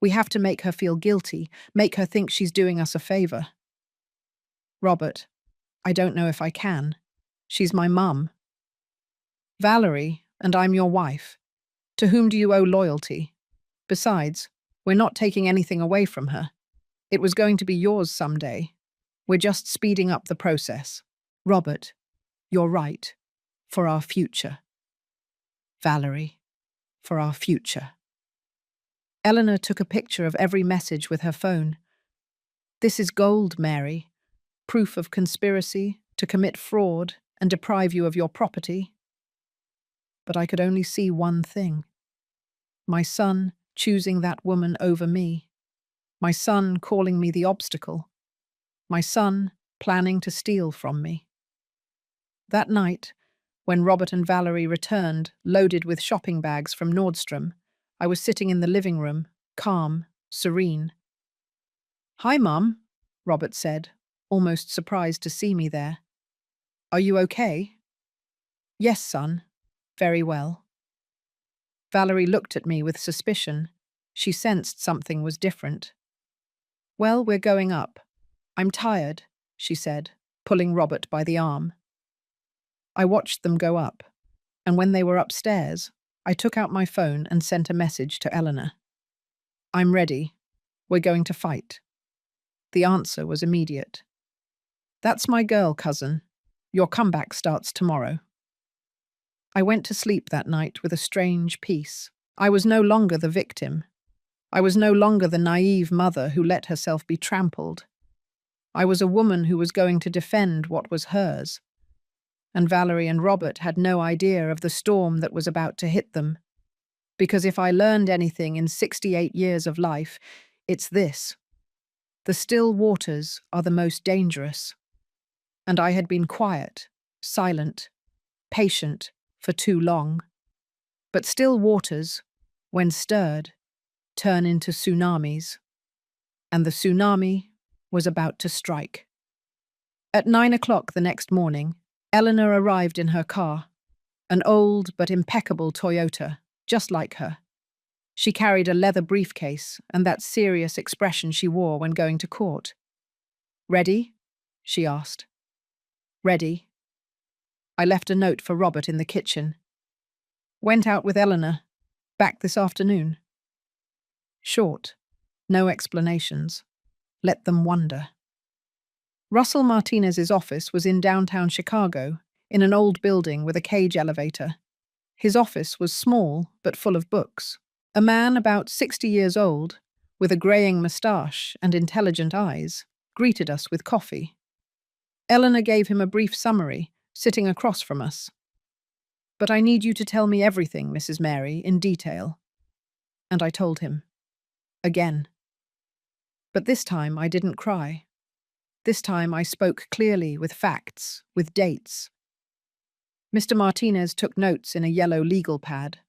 We have to make her feel guilty, make her think she's doing us a favor. Robert, I don't know if I can. She's my mum. Valerie, and I'm your wife. To whom do you owe loyalty? Besides, we're not taking anything away from her. It was going to be yours someday. We're just speeding up the process. Robert, you're right. For our future. Valerie, for our future." Eleanor took a picture of every message with her phone. "This is gold, Mary. Proof of conspiracy to commit fraud and deprive you of your property." But I could only see one thing. My son choosing that woman over me. My son calling me the obstacle. My son planning to steal from me. That night, when Robert and Valerie returned, loaded with shopping bags from Nordstrom, I was sitting in the living room, calm, serene. "Hi, Mum," Robert said, almost surprised to see me there. "Are you okay?" "Yes, son. Very well." Valerie looked at me with suspicion. She sensed something was different. "Well, we're going up. I'm tired," she said, pulling Robert by the arm. I watched them go up, and when they were upstairs, I took out my phone and sent a message to Eleanor. "I'm ready. We're going to fight." The answer was immediate. That's my girl, cousin. Your comeback starts tomorrow. I went to sleep that night with a strange peace. I was no longer the victim. I was no longer the naive mother who let herself be trampled. I was a woman who was going to defend what was hers. And Valerie and Robert had no idea of the storm that was about to hit them. Because if I learned anything in 68 years of life, it's this. The still waters are the most dangerous. And I had been quiet, silent, patient for too long. But still waters, when stirred, turn into tsunamis. And the tsunami was about to strike. At 9 o'clock the next morning, Eleanor arrived in her car, an old but impeccable Toyota, just like her. She carried a leather briefcase and that serious expression she wore when going to court. "Ready?" she asked. "Ready." I left a note for Robert in the kitchen. "Went out with Eleanor. Back this afternoon." Short. No explanations. Let them wonder. Russell Martinez's office was in downtown Chicago, in an old building with a cage elevator. His office was small but full of books. A man about 60 years old, with a greying moustache and intelligent eyes, greeted us with coffee. Eleanor gave him a brief summary, sitting across from us. "But I need you to tell me everything, Mrs. Mary, in detail." And I told him. Again. But this time I didn't cry. This time I spoke clearly, with facts, with dates. Mr. Martinez took notes in a yellow legal pad.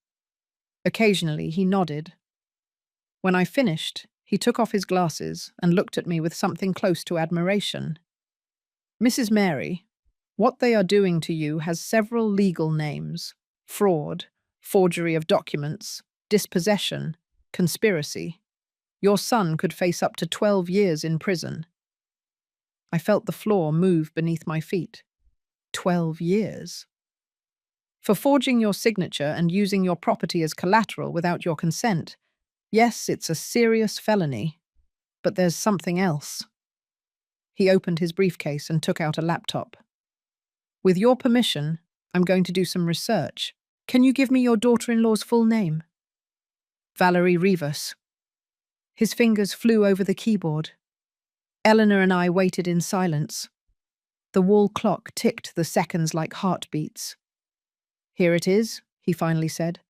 Occasionally he nodded. When I finished, he took off his glasses and looked at me with something close to admiration. "Mrs. Mary, what they are doing to you has several legal names: fraud, forgery of documents, dispossession, conspiracy. Your son could face up to 12 years in prison." I felt the floor move beneath my feet. 12 years. For forging your signature and using your property as collateral without your consent. Yes, it's a serious felony. But there's something else. He opened his briefcase and took out a laptop. "With your permission, I'm going to do some research. Can you give me your daughter-in-law's full name?" "Valerie Rivas." His fingers flew over the keyboard. Eleanor and I waited in silence. The wall clock ticked the seconds like heartbeats. "Here it is," he finally said.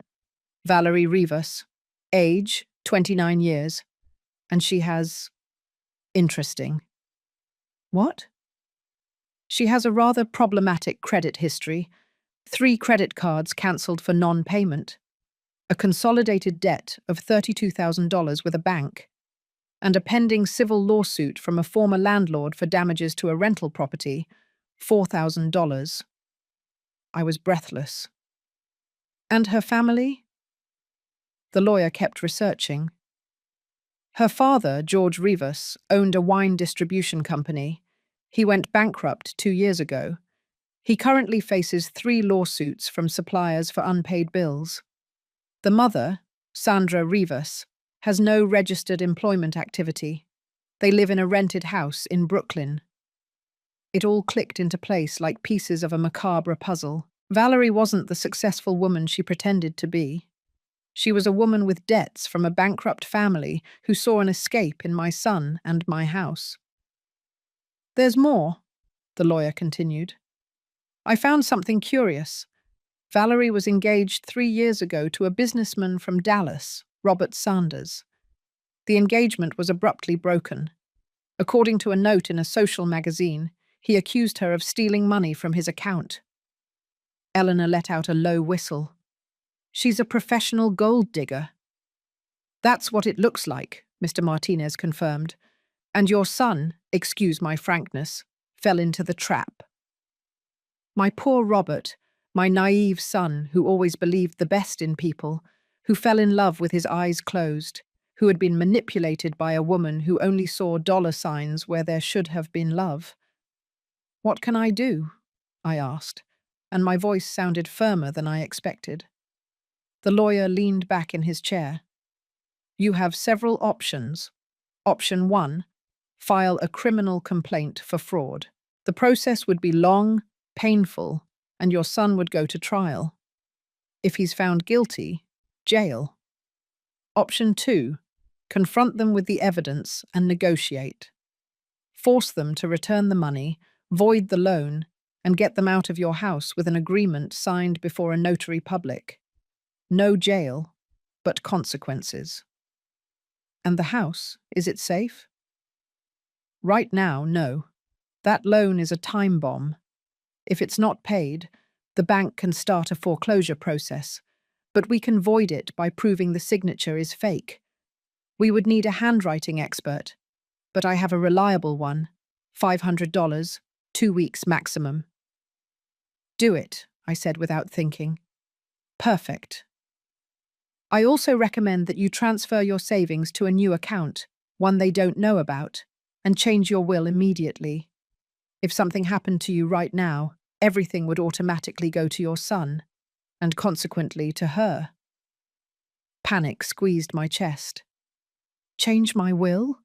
"Valerie Rivas. Age, 29 years. And she has... interesting." "What?" "She has a rather problematic credit history. 3 credit cards cancelled for non-payment. A consolidated debt of $32,000 with a bank. And a pending civil lawsuit from a former landlord for damages to a rental property, $4,000. I was breathless. "And her family?" The lawyer kept researching. "Her father, George Rivas, owned a wine distribution company. He went bankrupt 2 years ago. He currently faces 3 lawsuits from suppliers for unpaid bills. The mother, Sandra Rivas, has no registered employment activity. They live in a rented house in Brooklyn." It all clicked into place like pieces of a macabre puzzle. Valerie wasn't the successful woman she pretended to be. She was a woman with debts from a bankrupt family who saw an escape in my son and my house. "There's more," the lawyer continued. "I found something curious. Valerie was engaged 3 years ago to a businessman from Dallas, Robert Sanders. The engagement was abruptly broken. According to a note in a social magazine, he accused her of stealing money from his account." Eleanor let out a low whistle. "She's a professional gold digger." "That's what it looks like," Mr. Martinez confirmed. "And your son, excuse my frankness, fell into the trap." My poor Robert, my naive son who always believed the best in people, who fell in love with his eyes closed, who had been manipulated by a woman who only saw dollar signs where there should have been love. "What can I do?" I asked, and my voice sounded firmer than I expected. The lawyer leaned back in his chair. "You have several options. Option 1, file a criminal complaint for fraud. The process would be long, painful, and your son would go to trial. If he's found guilty, jail. Option 2, confront them with the evidence and negotiate. Force them to return the money, void the loan, and get them out of your house with an agreement signed before a notary public. No jail, but consequences. And the house, is it safe? Right now, no. That loan is a time bomb. If it's not paid, the bank can start a foreclosure process, but we can void it by proving the signature is fake. We would need a handwriting expert, but I have a reliable one, $500, 2 weeks maximum. Do it, I said without thinking. Perfect. I also recommend that you transfer your savings to a new account, one they don't know about, and change your will immediately. If something happened to you right now, everything would automatically go to your son, and consequently to her. Panic squeezed my chest. Change my will?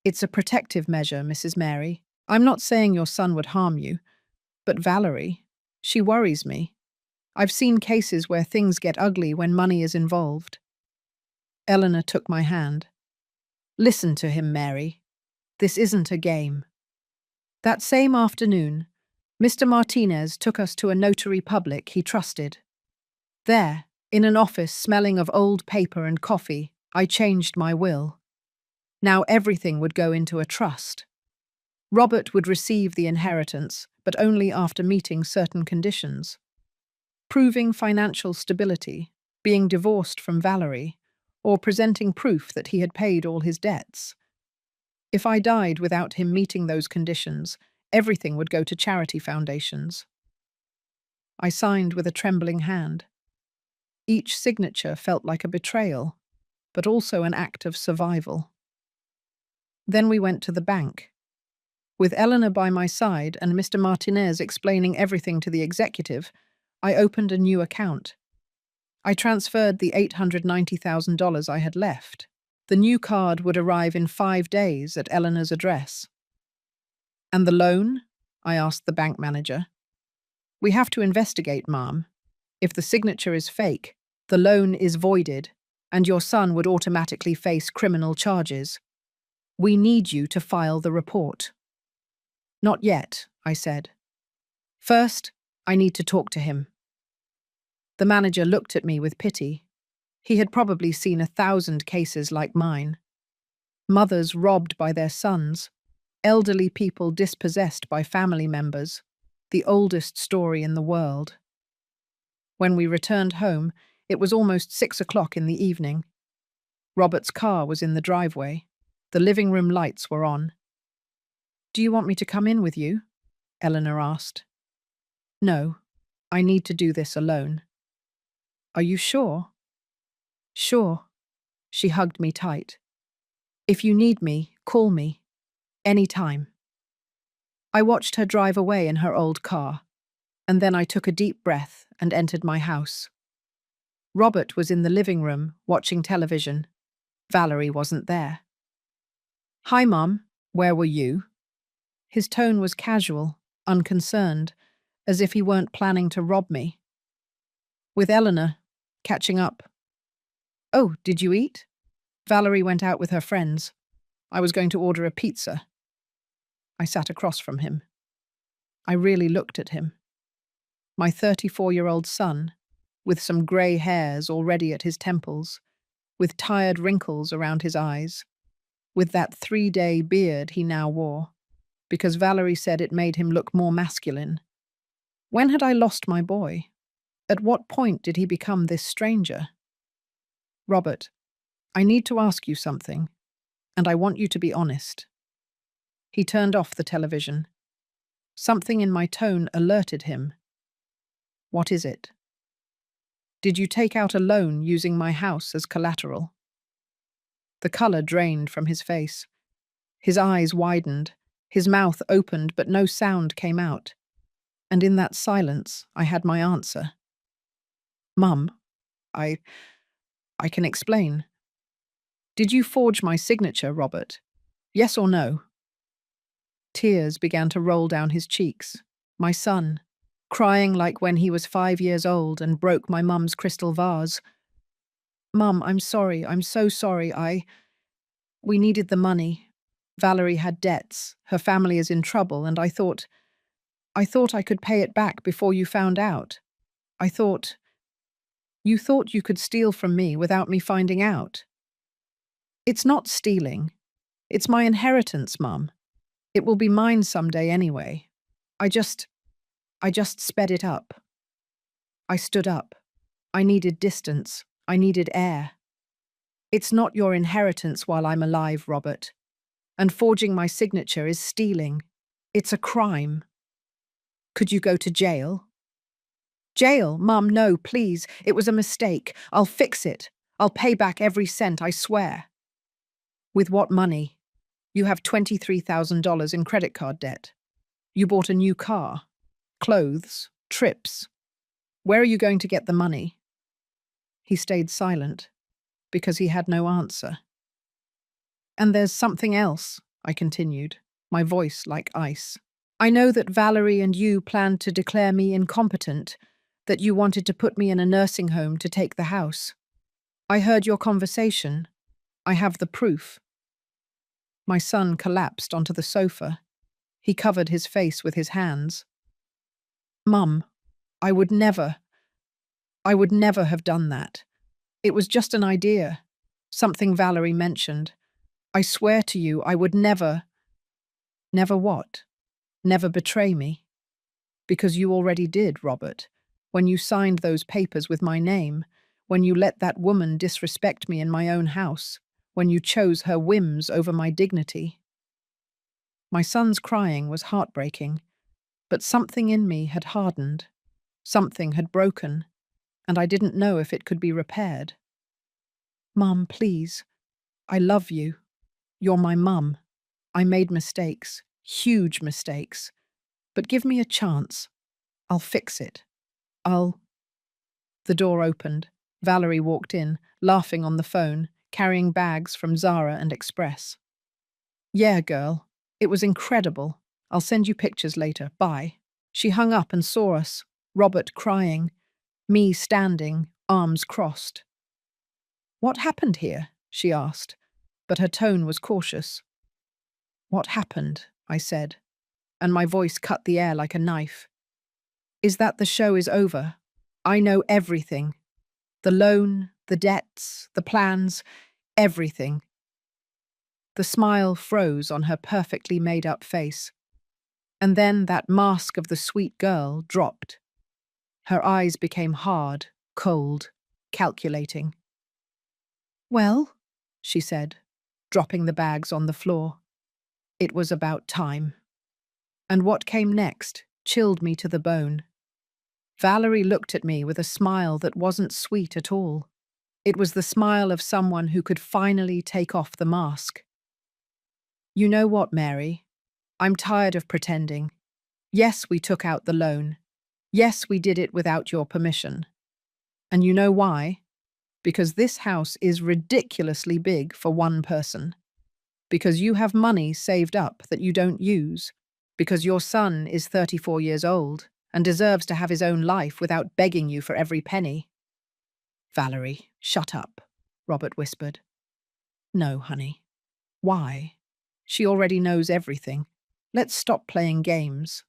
It's a protective measure, Mrs. Mary. I'm not saying your son would harm you, but Valerie, she worries me. I've seen cases where things get ugly when money is involved. Eleanor took my hand. Listen to him, Mary. This isn't a game. That same afternoon, Mr. Martinez took us to a notary public he trusted. There, in an office smelling of old paper and coffee, I changed my will. Now everything would go into a trust. Robert would receive the inheritance, but only after meeting certain conditions. Proving financial stability, being divorced from Valerie, or presenting proof that he had paid all his debts. If I died without him meeting those conditions, everything would go to charity foundations. I signed with a trembling hand. Each signature felt like a betrayal, but also an act of survival. Then we went to the bank. With Eleanor by my side and Mr. Martinez explaining everything to the executive, I opened a new account. I transferred the $890,000 I had left. The new card would arrive in 5 days at Eleanor's address. And the loan? I asked the bank manager. We have to investigate, ma'am. If the signature is fake, the loan is voided, and your son would automatically face criminal charges. We need you to file the report. Not yet, I said. First, I need to talk to him. The manager looked at me with pity. He had probably seen 1,000 cases like mine. Mothers robbed by their sons, elderly people dispossessed by family members, the oldest story in the world. When we returned home, it was almost 6 o'clock in the evening. Robert's car was in the driveway. The living room lights were on. Do you want me to come in with you? Eleanor asked. No, I need to do this alone. Are you sure? Sure. She hugged me tight. If you need me, call me. Any time. I watched her drive away in her old car, and then I took a deep breath and entered my house. Robert was in the living room, watching television. Valerie wasn't there. Hi, Mum. Where were you? His tone was casual, unconcerned, as if he weren't planning to rob me. With Eleanor, catching up. Oh, did you eat? Valerie went out with her friends. I was going to order a pizza. I sat across from him. I really looked at him. My 34-year-old son, with some grey hairs already at his temples, with tired wrinkles around his eyes, with that 3-day beard he now wore, because Valerie said it made him look more masculine. When had I lost my boy? At what point did he become this stranger? Robert, I need to ask you something, and I want you to be honest. He turned off the television. Something in my tone alerted him. What is it? Did you take out a loan using my house as collateral? The colour drained from his face. His eyes widened, his mouth opened, but no sound came out. And in that silence, I had my answer. Mum, I can explain. Did you forge my signature, Robert? Yes or no? Tears began to roll down his cheeks. My son, crying like when he was 5 years old and broke my mum's crystal vase. Mum, I'm sorry. I'm so sorry. We needed the money. Valerie had debts. Her family is in trouble, and I thought I could pay it back before you found out. I thought, you thought you could steal from me without me finding out. It's not stealing. It's my inheritance, Mum. It will be mine someday anyway. I just, I just sped it up. I stood up. I needed distance. I needed air. It's not your inheritance while I'm alive, Robert. And forging my signature is stealing. It's a crime. Could you go to jail? Jail? Mum, no, please. It was a mistake. I'll fix it. I'll pay back every cent, I swear. With what money? You have $23,000 in credit card debt. You bought a new car, clothes, trips. Where are you going to get the money? He stayed silent because he had no answer. And there's something else, I continued, my voice like ice. I know that Valerie and you planned to declare me incompetent, that you wanted to put me in a nursing home to take the house. I heard your conversation. I have the proof. My son collapsed onto the sofa. He covered his face with his hands. Mum, I would never have done that. It was just an idea, something Valerie mentioned. I swear to you, I would never. Never what? Never betray me. Because you already did, Robert. When you signed those papers with my name, when you let that woman disrespect me in my own house, when you chose her whims over my dignity. My son's crying was heartbreaking, but something in me had hardened. Something had broken, and I didn't know if it could be repaired. Mum, please. I love you. You're my mum. I made mistakes, huge mistakes. But give me a chance. I'll fix it. The door opened. Valerie walked in, laughing on the phone, carrying bags from Zara and Express. Yeah, girl. It was incredible. I'll send you pictures later. Bye. She hung up and saw us, Robert crying, me standing, arms crossed. What happened here? She asked, but her tone was cautious. What happened? I said, and my voice cut the air like a knife. Is that the show is over. I know everything. The loan, the debts, the plans, everything. The smile froze on her perfectly made-up face. And then that mask of the sweet girl dropped. Her eyes became hard, cold, calculating. Well, she said, dropping the bags on the floor. It was about time. And what came next chilled me to the bone. Valerie looked at me with a smile that wasn't sweet at all. It was the smile of someone who could finally take off the mask. You know what, Mary? I'm tired of pretending. Yes, we took out the loan. Yes, we did it without your permission. And you know why? Because this house is ridiculously big for one person. Because you have money saved up that you don't use. Because your son is 34 years old and deserves to have his own life without begging you for every penny. Valerie, shut up, Robert whispered. No, honey. Why? She already knows everything. Let's stop playing games.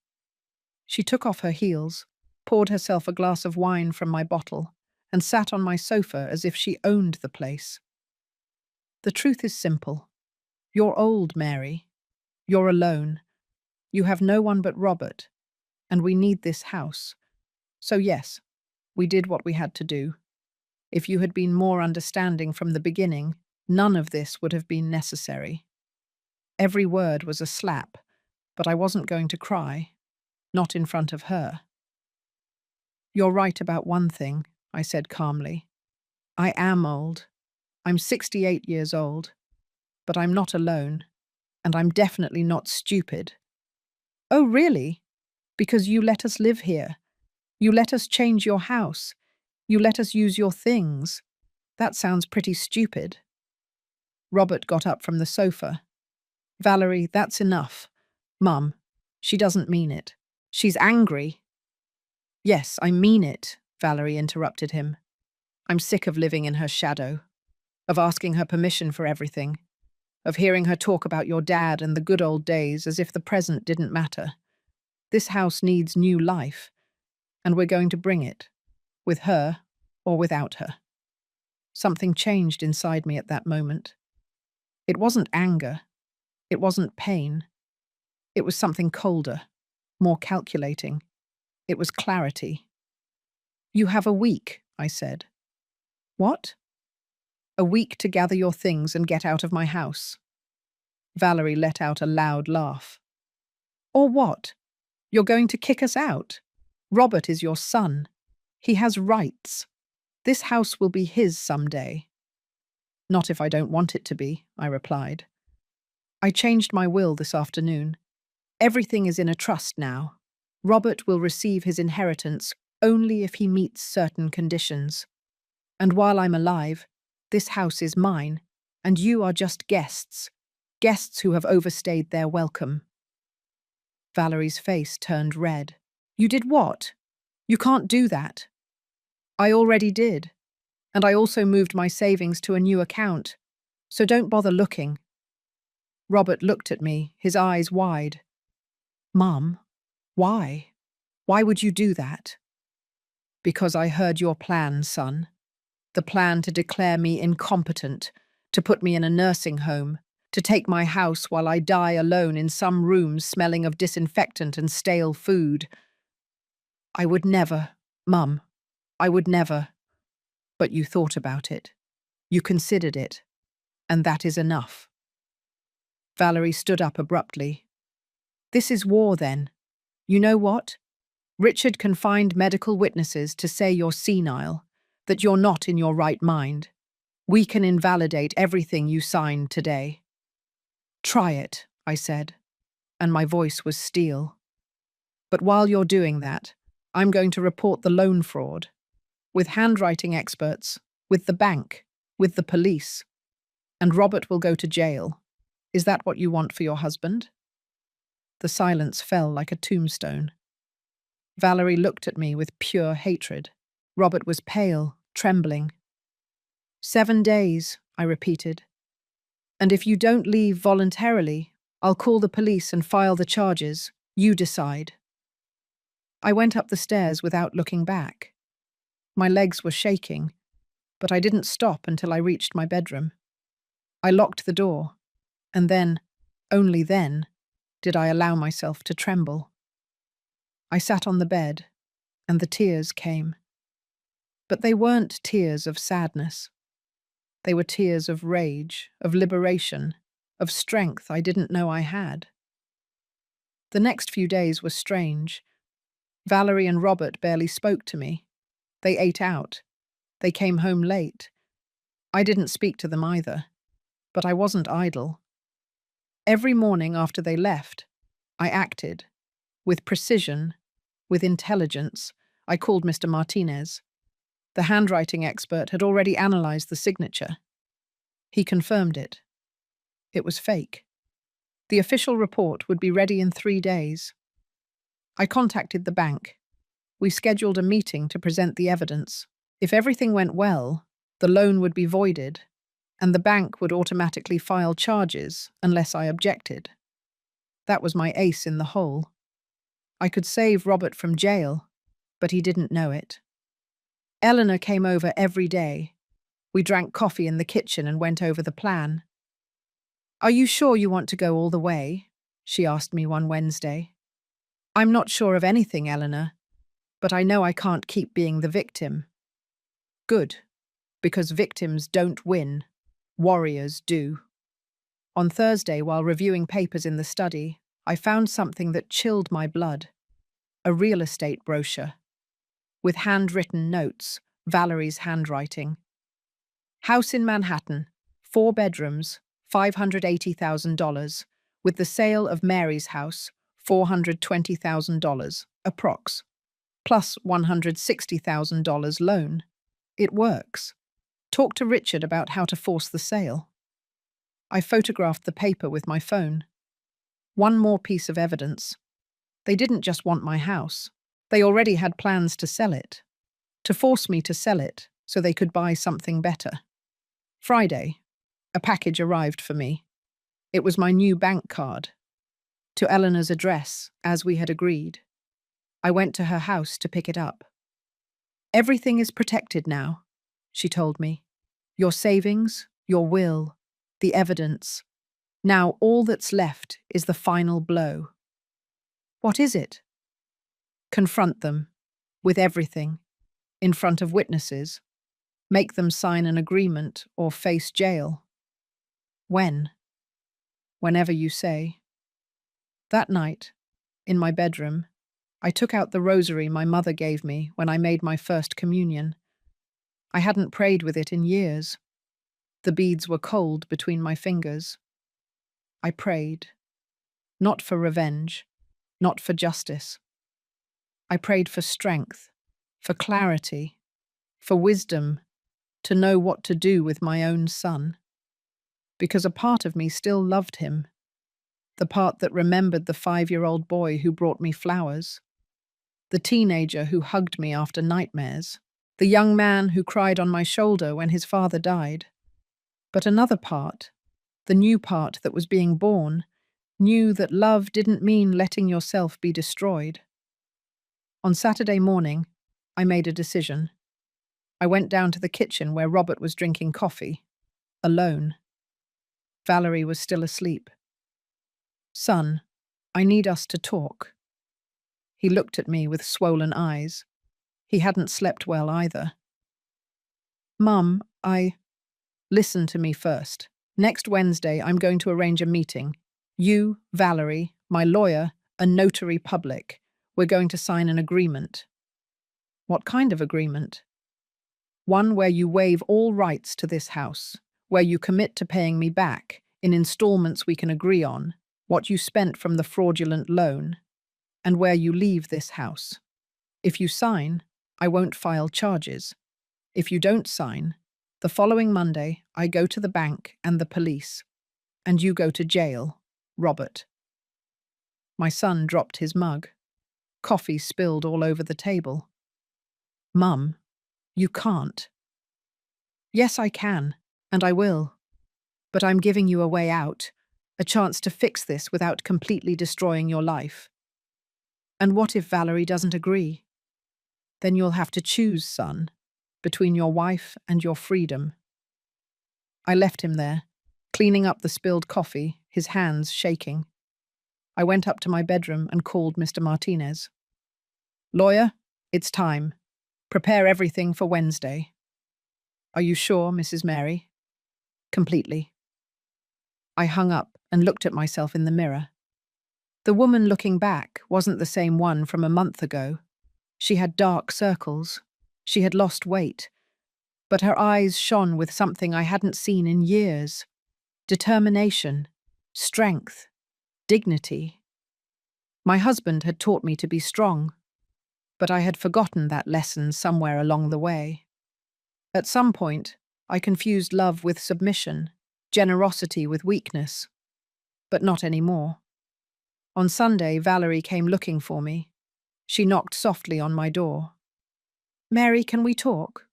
She took off her heels, poured herself a glass of wine from my bottle, and sat on my sofa as if she owned the place. The truth is simple. You're old, Mary. You're alone. You have no one but Robert, and we need this house. So yes, we did what we had to do. If you had been more understanding from the beginning, none of this would have been necessary. Every word was a slap, but I wasn't going to cry. Not in front of her. You're right about one thing, I said calmly. I am old. I'm 68 years old. But I'm not alone. And I'm definitely not stupid. Oh, really? Because you let us live here. You let us change your house. You let us use your things. That sounds pretty stupid. Robert got up from the sofa. Valerie, that's enough. Mum, she doesn't mean it. She's angry. Yes, I mean it, Valerie interrupted him. I'm sick of living in her shadow, of asking her permission for everything, of hearing her talk about your dad and the good old days as if the present didn't matter. This house needs new life, and we're going to bring it, with her or without her. Something changed inside me at that moment. It wasn't anger. It wasn't pain. It was something colder, more calculating. It was clarity. You have a week, I said. What? A week to gather your things and get out of my house. Valerie let out a loud laugh. Or what? You're going to kick us out? Robert is your son. He has rights. This house will be his someday. Not if I don't want it to be, I replied. I changed my will this afternoon. Everything is in a trust now. Robert will receive his inheritance only if he meets certain conditions. And while I'm alive, this house is mine, and you are just guests. Guests who have overstayed their welcome. Valerie's face turned red. You did what? You can't do that. I already did. And I also moved my savings to a new account. So don't bother looking. Robert looked at me, his eyes wide. Mum, why? Why would you do that? Because I heard your plan, son. The plan to declare me incompetent, to put me in a nursing home, to take my house while I die alone in some room smelling of disinfectant and stale food. I would never, Mum, I would never. But you thought about it. You considered it. And that is enough. Valerie stood up abruptly. This is war, then. You know what? Richard can find medical witnesses to say you're senile, that you're not in your right mind. We can invalidate everything you signed today. Try it, I said, and my voice was steel. But while you're doing that, I'm going to report the loan fraud. With handwriting experts, with the bank, with the police. And Robert will go to jail. Is that what you want for your husband? The silence fell like a tombstone. Valerie looked at me with pure hatred. Robert was pale, trembling. 7 days, I repeated. And if you don't leave voluntarily, I'll call the police and file the charges. You decide. I went up the stairs without looking back. My legs were shaking, but I didn't stop until I reached my bedroom. I locked the door, and then, only then, did I allow myself to tremble. I sat on the bed, and the tears came. But they weren't tears of sadness. They were tears of rage, of liberation, of strength I didn't know I had. The next few days were strange. Valerie and Robert barely spoke to me. They ate out. They came home late. I didn't speak to them either, but I wasn't idle. Every morning after they left, I acted. With precision, with intelligence, I called Mr. Martinez. The handwriting expert had already analyzed the signature. He confirmed it. It was fake. The official report would be ready in 3 days. I contacted the bank. We scheduled a meeting to present the evidence. If everything went well, the loan would be voided, and the bank would automatically file charges unless I objected. That was my ace in the hole. I could save Robert from jail, but he didn't know it. Eleanor came over every day. We drank coffee in the kitchen and went over the plan. Are you sure you want to go all the way? She asked me one Wednesday. I'm not sure of anything, Eleanor, but I know I can't keep being the victim. Good, because victims don't win. Warriors do. On Thursday, while reviewing papers in the study, I found something that chilled my blood. A real estate brochure. With handwritten notes, Valerie's handwriting. House in Manhattan, 4 bedrooms, $580,000, with the sale of Mary's house, $420,000, approx, plus $160,000 loan. It works. Talk to Richard about how to force the sale. I photographed the paper with my phone. One more piece of evidence. They didn't just want my house. They already had plans to sell it. To force me to sell it so they could buy something better. Friday, a package arrived for me. It was my new bank card. To Eleanor's address, as we had agreed. I went to her house to pick it up. Everything is protected now, she told me. Your savings, your will, the evidence. Now all that's left is the final blow. What is it? Confront them, with everything, in front of witnesses. Make them sign an agreement or face jail. When? Whenever you say. That night, in my bedroom, I took out the rosary my mother gave me when I made my first communion. I hadn't prayed with it in years. The beads were cold between my fingers. I prayed. Not for revenge, not for justice. I prayed for strength, for clarity, for wisdom, to know what to do with my own son. Because a part of me still loved him. The part that remembered the 5-year-old boy who brought me flowers. The teenager who hugged me after nightmares. The young man who cried on my shoulder when his father died. But another part, the new part that was being born, knew that love didn't mean letting yourself be destroyed. On Saturday morning, I made a decision. I went down to the kitchen where Robert was drinking coffee, alone. Valerie was still asleep. Son, I need us to talk. He looked at me with swollen eyes. He hadn't slept well either. Mum, Listen to me first. Next Wednesday, I'm going to arrange a meeting. You, Valerie, my lawyer, a notary public. We're going to sign an agreement. What kind of agreement? One where you waive all rights to this house, where you commit to paying me back, in installments we can agree on, what you spent from the fraudulent loan, and where you leave this house. If you sign, I won't file charges. If you don't sign, the following Monday, I go to the bank and the police, and you go to jail, Robert. My son dropped his mug. Coffee spilled all over the table. Mum, you can't. Yes, I can, and I will. But I'm giving you a way out, a chance to fix this without completely destroying your life. And what if Valerie doesn't agree? Then you'll have to choose, son, between your wife and your freedom. I left him there, cleaning up the spilled coffee, his hands shaking. I went up to my bedroom and called Mr. Martinez. Lawyer, it's time. Prepare everything for Wednesday. Are you sure, Mrs. Mary? Completely. I hung up and looked at myself in the mirror. The woman looking back wasn't the same one from a month ago. She had dark circles. She had lost weight. But her eyes shone with something I hadn't seen in years. Determination, strength, dignity. My husband had taught me to be strong, but I had forgotten that lesson somewhere along the way. At some point, I confused love with submission, generosity with weakness, but not anymore. On Sunday, Valerie came looking for me. She knocked softly on my door. Mary, can we talk?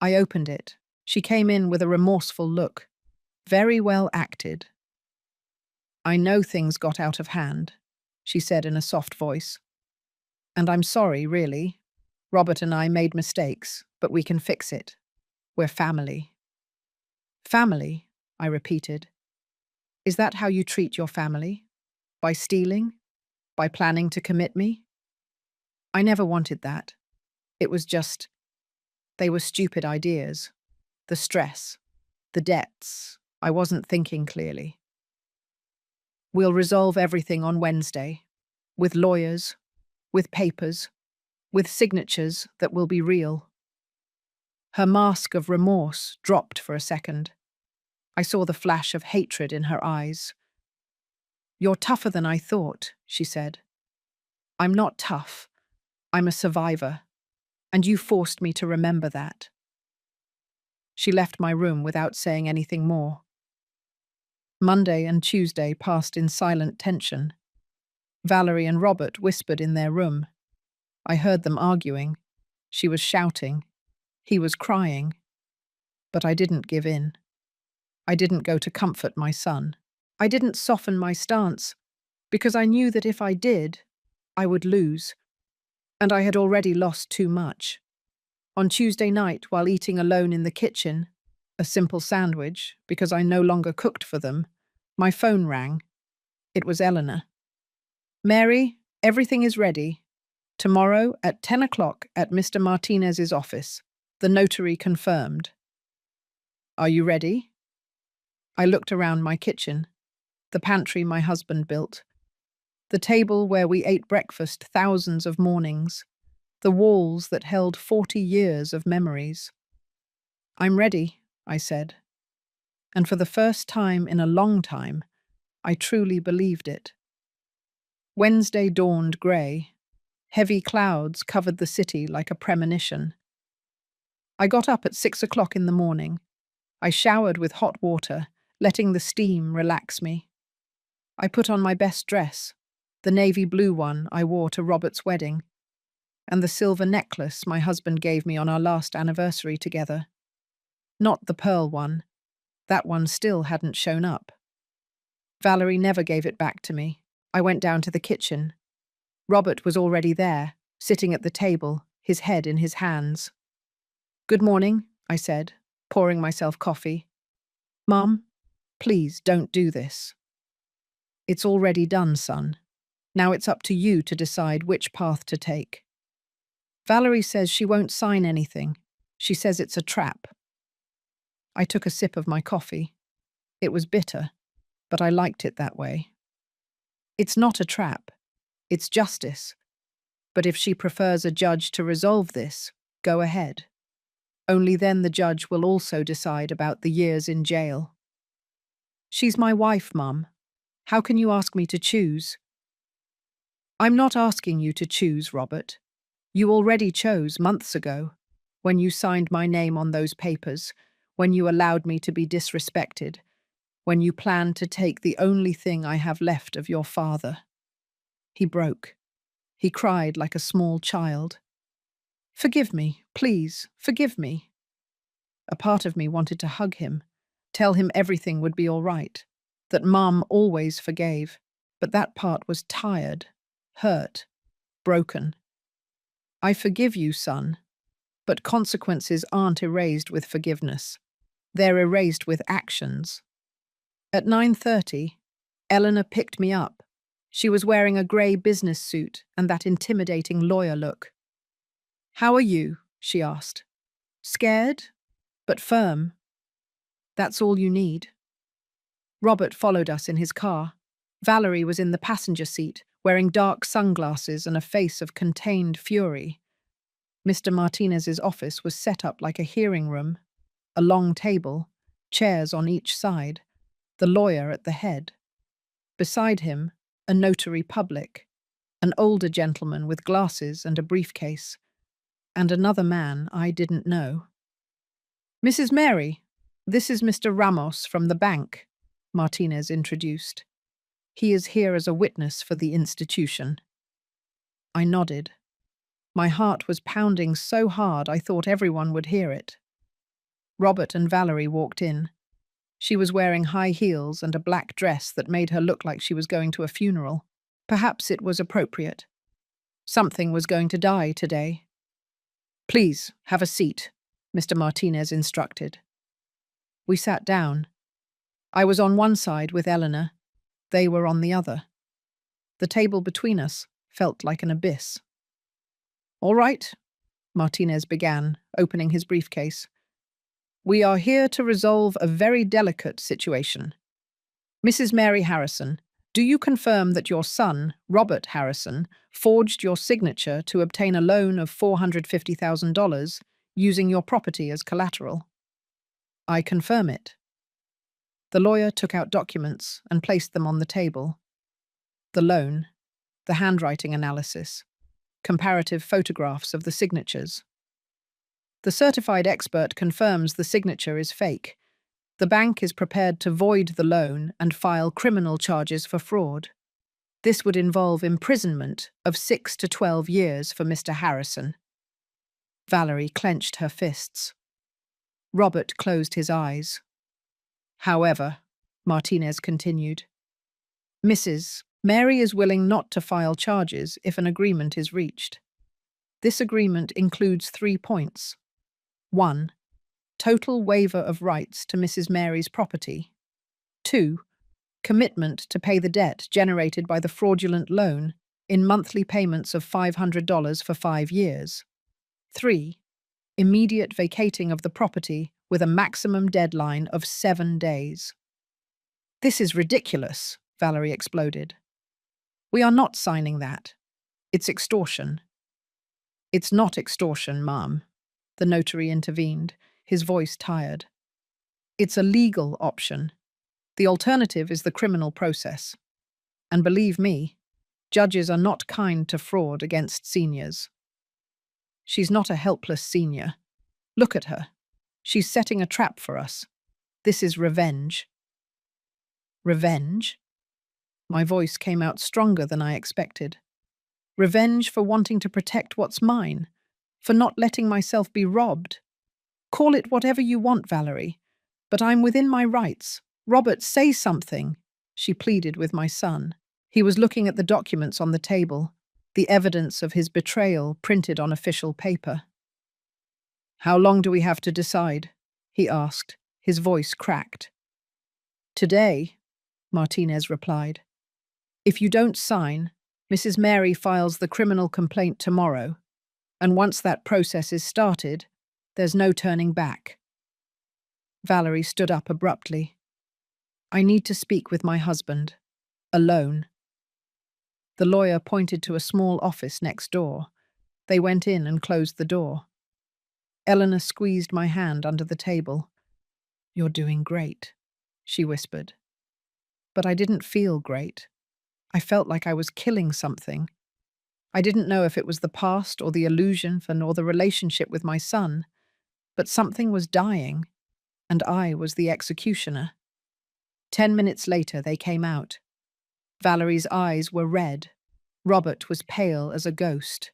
I opened it. She came in with a remorseful look. Very well acted. I know things got out of hand, she said in a soft voice. And I'm sorry, really. Robert and I made mistakes, but we can fix it. We're family. Family, I repeated. Is that how you treat your family? By stealing? By planning to commit me? I never wanted that. It was just, they were stupid ideas. The stress, the debts. I wasn't thinking clearly. We'll resolve everything on Wednesday, with lawyers, with papers, with signatures that will be real. Her mask of remorse dropped for a second. I saw the flash of hatred in her eyes. You're tougher than I thought, she said. I'm not tough. I'm a survivor, and you forced me to remember that. She left my room without saying anything more. Monday and Tuesday passed in silent tension. Valerie and Robert whispered in their room. I heard them arguing. She was shouting. He was crying. But I didn't give in. I didn't go to comfort my son. I didn't soften my stance, because I knew that if I did, I would lose. And I had already lost too much. On Tuesday night, while eating alone in the kitchen, a simple sandwich, because I no longer cooked for them, my phone rang. It was Eleanor. Mary, everything is ready. Tomorrow at 10 o'clock at Mr. Martinez's office. The notary confirmed. Are you ready? I looked around my kitchen, the pantry my husband built, the table where we ate breakfast thousands of mornings, the walls that held 40 years of memories. I'm ready, I said. And for the first time in a long time, I truly believed it. Wednesday dawned grey. Heavy clouds covered the city like a premonition. I got up at 6 o'clock in the morning. I showered with hot water, letting the steam relax me. I put on my best dress, the navy blue one I wore to Robert's wedding, and the silver necklace my husband gave me on our last anniversary together. Not the pearl one. That one still hadn't shown up. Valerie never gave it back to me. I went down to the kitchen. Robert was already there, sitting at the table, his head in his hands. Good morning, I said, pouring myself coffee. Mum, please don't do this. It's already done, son. Now it's up to you to decide which path to take. Valerie says she won't sign anything. She says it's a trap. I took a sip of my coffee. It was bitter, but I liked it that way. It's not a trap. It's justice. But if she prefers a judge to resolve this, go ahead. Only then the judge will also decide about the years in jail. She's my wife, Mum. How can you ask me to choose? I'm not asking you to choose, Robert. You already chose months ago, when you signed my name on those papers, when you allowed me to be disrespected, when you planned to take the only thing I have left of your father. He broke. He cried like a small child. Forgive me, please, forgive me. A part of me wanted to hug him, tell him everything would be all right, that Mum always forgave, but that part was tired, hurt, broken. I forgive you, son, but consequences aren't erased with forgiveness. They're erased with actions. At 9:30, Eleanor picked me up. She was wearing a grey business suit and that intimidating lawyer look. How are you? She asked. Scared, but firm. That's all you need. Robert followed us in his car. Valerie was in the passenger seat, wearing dark sunglasses and a face of contained fury. Mr. Martinez's office was set up like a hearing room. A long table, chairs on each side, the lawyer at the head. Beside him, a notary public, an older gentleman with glasses and a briefcase, and another man I didn't know. Mrs. Mary, this is Mr. Ramos from the bank, Martinez introduced. He is here as a witness for the institution. I nodded. My heart was pounding so hard I thought everyone would hear it. Robert and Valerie walked in. She was wearing high heels and a black dress that made her look like she was going to a funeral. Perhaps it was appropriate. Something was going to die today. Please, have a seat, Mr. Martinez instructed. We sat down. I was on one side with Eleanor. They were on the other. The table between us felt like an abyss. All right, Martinez began, opening his briefcase. We are here to resolve a very delicate situation. Mrs. Mary Harrison, do you confirm that your son, Robert Harrison, forged your signature to obtain a loan of $450,000 using your property as collateral? I confirm it. The lawyer took out documents and placed them on the table. The loan, the handwriting analysis, comparative photographs of the signatures. The certified expert confirms the signature is fake. The bank is prepared to void the loan and file criminal charges for fraud. This would involve imprisonment of 6 to 12 years for Mr. Harrison. Valerie clenched her fists. Robert closed his eyes. However, Martinez continued, Mrs. Mary is willing not to file charges if an agreement is reached. This agreement includes 3 points. 1. Total waiver of rights to Mrs. Mary's property. 2. Commitment to pay the debt generated by the fraudulent loan in monthly payments of $500 for 5 years. 3. Immediate vacating of the property with a maximum deadline of 7 days. This is ridiculous, Valerie exploded. We are not signing that. It's extortion. It's not extortion, Ma'am, the notary intervened, his voice tired. It's a legal option. The alternative is the criminal process. And believe me, judges are not kind to fraud against seniors. She's not a helpless senior. Look at her. She's setting a trap for us. This is revenge. Revenge? My voice came out stronger than I expected. Revenge for wanting to protect what's mine, for not letting myself be robbed. Call it whatever you want, Valerie, but I'm within my rights. Robert, say something, she pleaded with my son. He was looking at the documents on the table, the evidence of his betrayal printed on official paper. How long do we have to decide? He asked, his voice cracked. Today, Martinez replied. If you don't sign, Mrs. Mary files the criminal complaint tomorrow, and once that process is started, there's no turning back. Valerie stood up abruptly. I need to speak with my husband, alone. The lawyer pointed to a small office next door. They went in and closed the door. Eleanor squeezed my hand under the table. You're doing great, she whispered. But I didn't feel great. I felt like I was killing something. I didn't know if it was the past or the illusion or the relationship with my son, but something was dying, and I was the executioner. 10 minutes later, they came out. Valerie's eyes were red. Robert was pale as a ghost.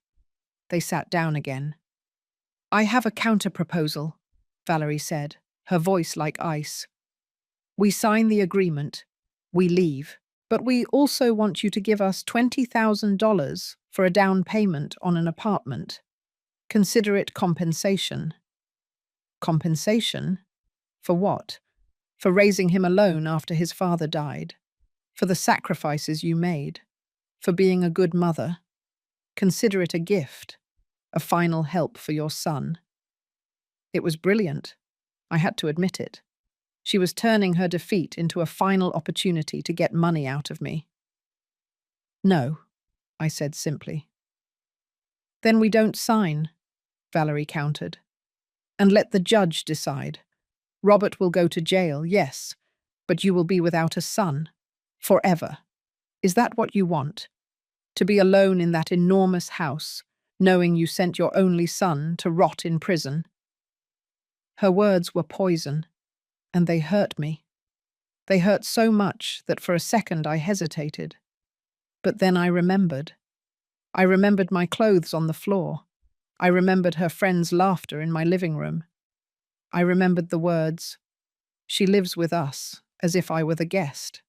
They sat down again. I have a counter-proposal, Valerie said, her voice like ice. We sign the agreement. We leave. But we also want you to give us $20,000 for a down payment on an apartment. Consider it compensation. Compensation? For what? For raising him alone after his father died. For the sacrifices you made. For being a good mother. Consider it a gift. A final help for your son. It was brilliant. I had to admit it. She was turning her defeat into a final opportunity to get money out of me. No, I said simply. Then we don't sign, Valerie countered. And let the judge decide. Robert will go to jail, yes, but you will be without a son. Forever. Is that what you want? To be alone in that enormous house, knowing you sent your only son to rot in prison? Her words were poison. And they hurt me. They hurt so much that for a second I hesitated. But then I remembered. I remembered my clothes on the floor. I remembered her friend's laughter in my living room. I remembered the words, "She lives with us," as if I were the guest.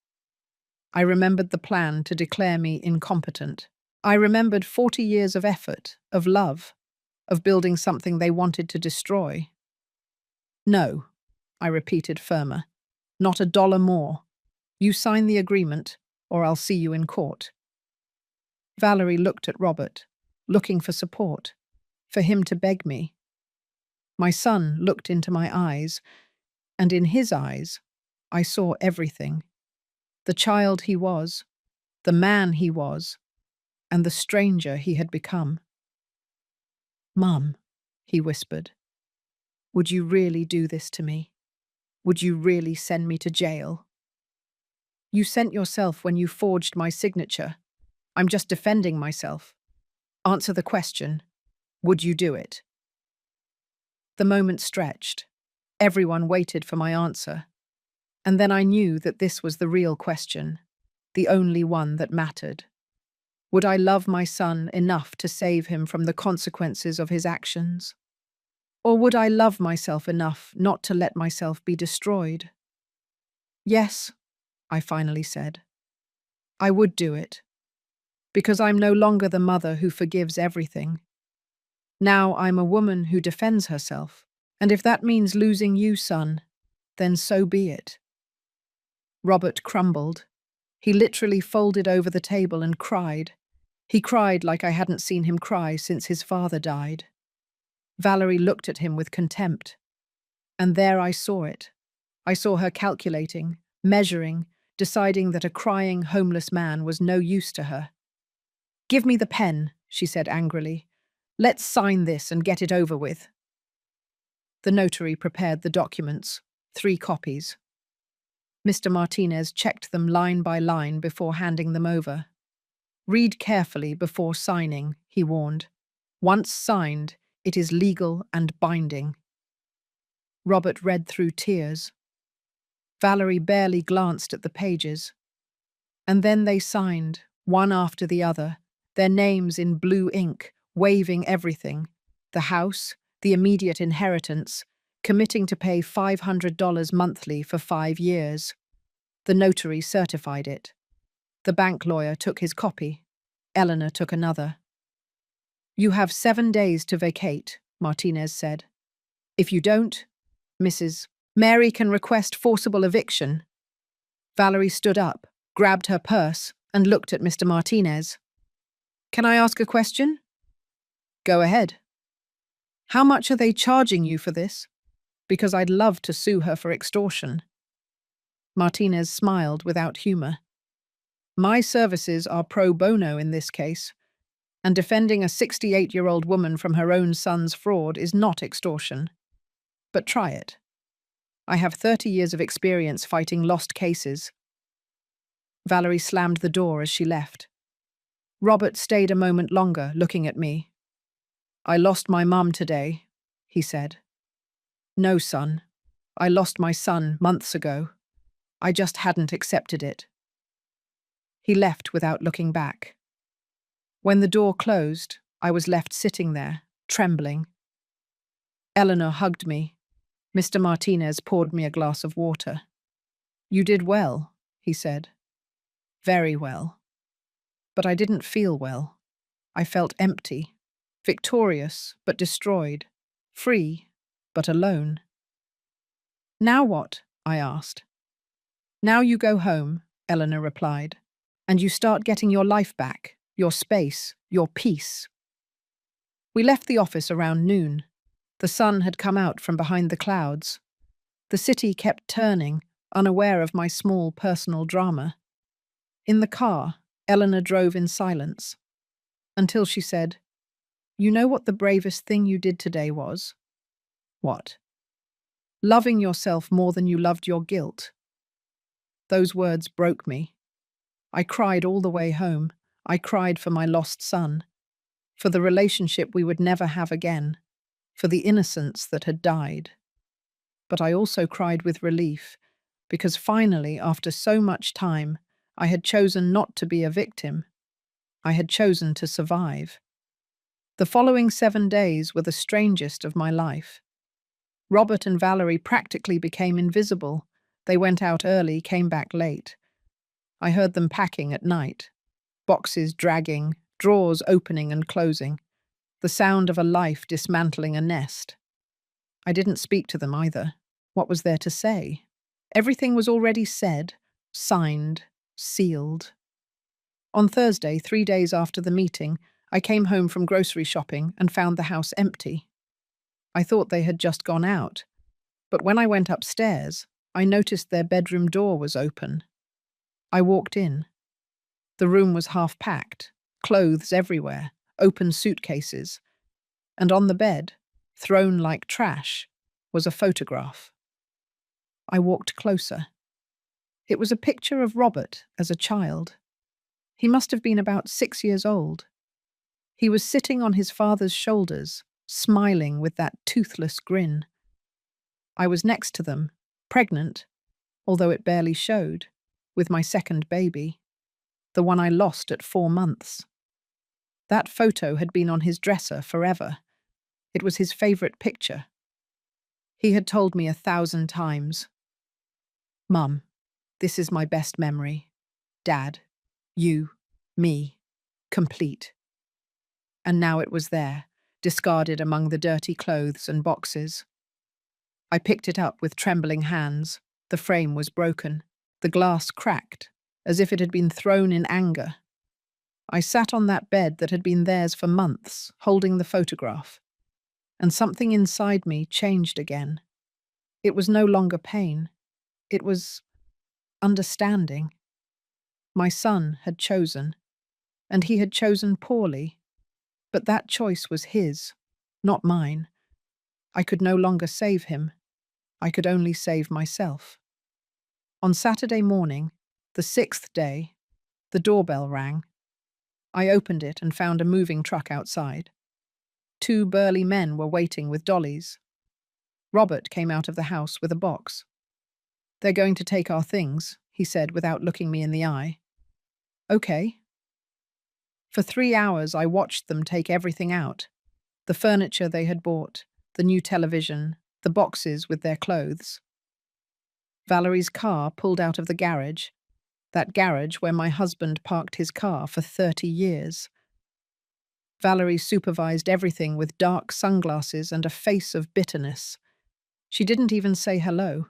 I remembered the plan to declare me incompetent. I remembered 40 years of effort, of love, of building something they wanted to destroy. No, I repeated firmer. Not $1 more. You sign the agreement, or I'll see you in court. Valerie looked at Robert, looking for support, for him to beg me. My son looked into my eyes, and in his eyes, I saw everything. The child he was, the man he was, and the stranger he had become. Mum, he whispered, would you really do this to me? Would you really send me to jail? You sent yourself when you forged my signature. I'm just defending myself. Answer the question. Would you do it? The moment stretched. Everyone waited for my answer. And then I knew that this was the real question, the only one that mattered. Would I love my son enough to save him from the consequences of his actions? Or would I love myself enough not to let myself be destroyed? Yes, I finally said. I would do it, because I'm no longer the mother who forgives everything. Now I'm a woman who defends herself, and if that means losing you, son, then so be it. Robert crumbled. He literally folded over the table and cried. He cried like I hadn't seen him cry since his father died. Valerie looked at him with contempt. And there I saw it. I saw her calculating, measuring, deciding that a crying, homeless man was no use to her. "Give me the pen," she said angrily. "Let's sign this and get it over with." The notary prepared the documents, 3 copies. Mr. Martinez checked them line by line before handing them over. "Read carefully before signing," he warned. "Once signed, it is legal and binding." Robert read through tears. Valerie barely glanced at the pages. And then they signed, one after the other, their names in blue ink, waiving everything: the house, the immediate inheritance, committing to pay $500 monthly for 5 years. The notary certified it. The bank lawyer took his copy. Eleanor took another. "You have 7 days to vacate," Martinez said. "If you don't, Mrs. Mary can request forcible eviction." Valerie stood up, grabbed her purse, and looked at Mr. Martinez. "Can I ask a question?" "Go ahead." "How much are they charging you for this? Because I'd love to sue her for extortion." Martinez smiled without humor. "My services are pro bono in this case, and defending a 68-year-old woman from her own son's fraud is not extortion. But try it. I have 30 years of experience fighting lost cases." Valerie slammed the door as she left. Robert stayed a moment longer, looking at me. "I lost my mum today," he said. "No, son. I lost my son months ago. I just hadn't accepted it." He left without looking back. When the door closed, I was left sitting there, trembling. Eleanor hugged me. Mr. Martinez poured me a glass of water. "You did well," he said. "Very well." But I didn't feel well. I felt empty, victorious but destroyed, free but alone. "Now what?" I asked. "Now you go home," Eleanor replied, "and you start getting your life back, your space, your peace." We left the office around noon. The sun had come out from behind the clouds. The city kept turning, unaware of my small personal drama. In the car, Eleanor drove in silence, until she said, "You know what the bravest thing you did today was?" "What?" "Loving yourself more than you loved your guilt." Those words broke me. I cried all the way home. I cried for my lost son, for the relationship we would never have again, for the innocence that had died. But I also cried with relief, because finally, after so much time, I had chosen not to be a victim. I had chosen to survive. The following 7 days were the strangest of my life. Robert and Valerie practically became invisible. They went out early, came back late. I heard them packing at night, boxes dragging, drawers opening and closing, the sound of a life dismantling a nest. I didn't speak to them either. What was there to say? Everything was already said, signed, sealed. On Thursday, 3 days after the meeting, I came home from grocery shopping and found the house empty. I thought they had just gone out, but when I went upstairs, I noticed their bedroom door was open. I walked in. The room was half-packed, clothes everywhere, open suitcases, and on the bed, thrown like trash, was a photograph. I walked closer. It was a picture of Robert as a child. He must have been about 6 years old. He was sitting on his father's shoulders, smiling with that toothless grin. I was next to them, pregnant, although it barely showed, with my second baby, the one I lost at 4 months. That photo had been on his dresser forever. It was his favorite picture. He had told me 1,000 times, "Mum, this is my best memory. Dad, you, me, complete." And now it was there, discarded among the dirty clothes and boxes. I picked it up with trembling hands. The frame was broken, the glass cracked, as if it had been thrown in anger. I sat on that bed that had been theirs for months, holding the photograph, and something inside me changed again. It was no longer pain. It was understanding. My son had chosen, and he had chosen poorly, but that choice was his, not mine. I could no longer save him. I could only save myself. On Saturday morning, the 6th day, the doorbell rang. I opened it and found a moving truck outside. 2 burly men were waiting with dollies. Robert came out of the house with a box. "They're going to take our things," he said without looking me in the eye. "Okay." For 3 hours I watched them take everything out. The furniture they had bought, the new television, the boxes with their clothes. Valerie's car pulled out of the garage, that garage where my husband parked his car for 30 years. Valerie supervised everything with dark sunglasses and a face of bitterness. She didn't even say hello.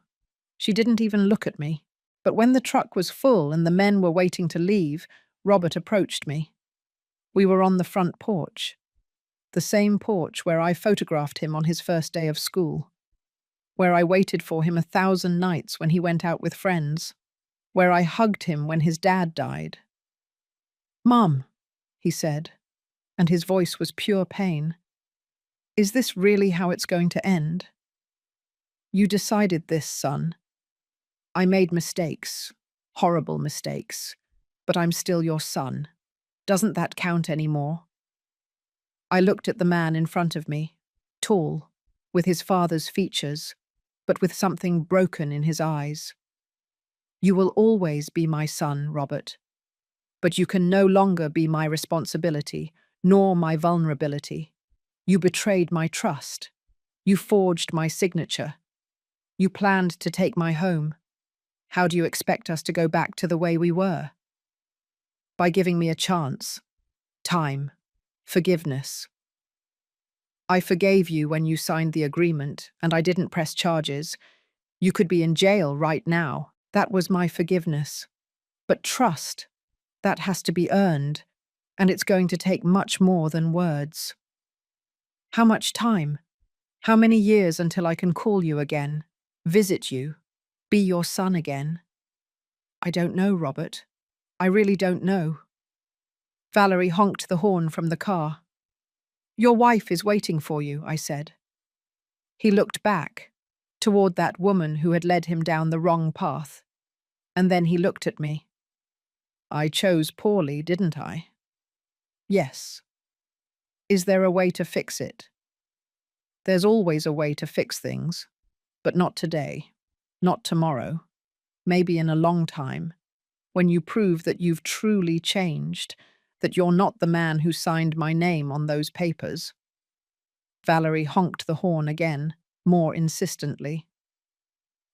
She didn't even look at me. But when the truck was full and the men were waiting to leave, Robert approached me. We were on the front porch, the same porch where I photographed him on his first day of school, where I waited for him 1,000 nights when he went out with friends, where I hugged him when his dad died. "Mom," he said, and his voice was pure pain. "Is this really how it's going to end? You decided this, son. I made mistakes, horrible mistakes, but I'm still your son. Doesn't that count anymore?" I looked at the man in front of me, tall, with his father's features, but with something broken in his eyes. "You will always be my son, Robert, but you can no longer be my responsibility, nor my vulnerability. You betrayed my trust. You forged my signature. You planned to take my home. How do you expect us to go back to the way we were?" "By giving me a chance, time, forgiveness. I forgave you when you signed the agreement, and I didn't press charges. You could be in jail right now. That was my forgiveness. But trust, that has to be earned, and it's going to take much more than words." "How much time? How many years until I can call you again, visit you, be your son again?" "I don't know, Robert. I really don't know." Valerie honked the horn from the car. "Your wife is waiting for you," I said. He looked back, toward that woman who had led him down the wrong path, and then he looked at me. "I chose poorly, didn't I?" "Yes." "Is there a way to fix it?" "There's always a way to fix things, but not today, not tomorrow, maybe in a long time, when you prove that you've truly changed, that you're not the man who signed my name on those papers." Valerie honked the horn again, more insistently.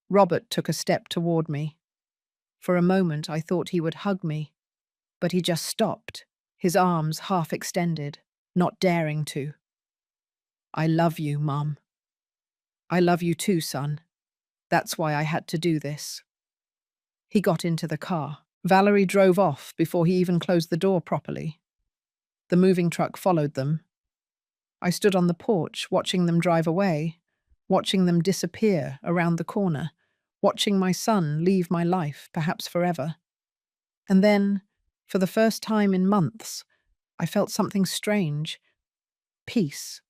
Robert took a step toward me. For a moment I thought he would hug me, but he just stopped, his arms half extended, not daring to. "I love you, Mum." "I love you too, son. That's why I had to do this." He got into the car. Valerie drove off before he even closed the door properly. The moving truck followed them. I stood on the porch, watching them drive away, watching them disappear around the corner, watching my son leave my life, perhaps forever. And then, for the first time in months, I felt something strange. Peace.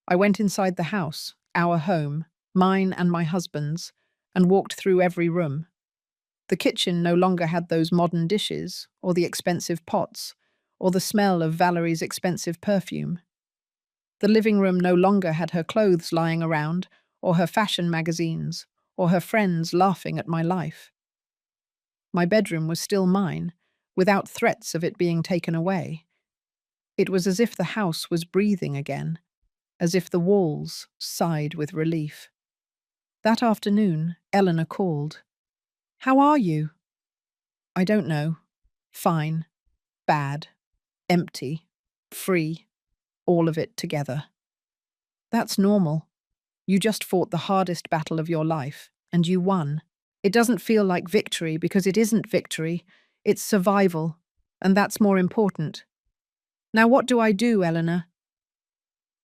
I went inside the house, our home, mine and my husband's, and walked through every room. The kitchen no longer had those modern dishes, or the expensive pots, or the smell of Valerie's expensive perfume. The living room no longer had her clothes lying around, or her fashion magazines, or her friends laughing at my life. My bedroom was still mine, without threats of it being taken away. It was as if the house was breathing again, as if the walls sighed with relief. That afternoon, Eleanor called. "How are you?" "I don't know. Fine. Bad. Empty. Free. All of it together." "That's normal. You just fought the hardest battle of your life, and you won. It doesn't feel like victory because it isn't victory. It's survival, and that's more important. Now what do I do, Eleanor?"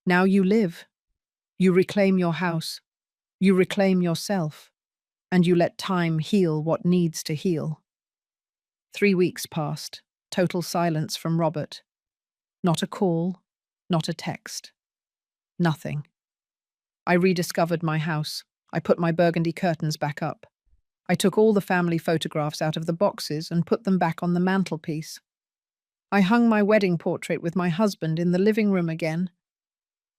"Now you live. You reclaim your house. You reclaim yourself. And you let time heal what needs to heal." 3 weeks passed. Total silence from Robert. Not a call. Not a text. Nothing. I rediscovered my house. I put my burgundy curtains back up. I took all the family photographs out of the boxes and put them back on the mantelpiece. I hung my wedding portrait with my husband in the living room again.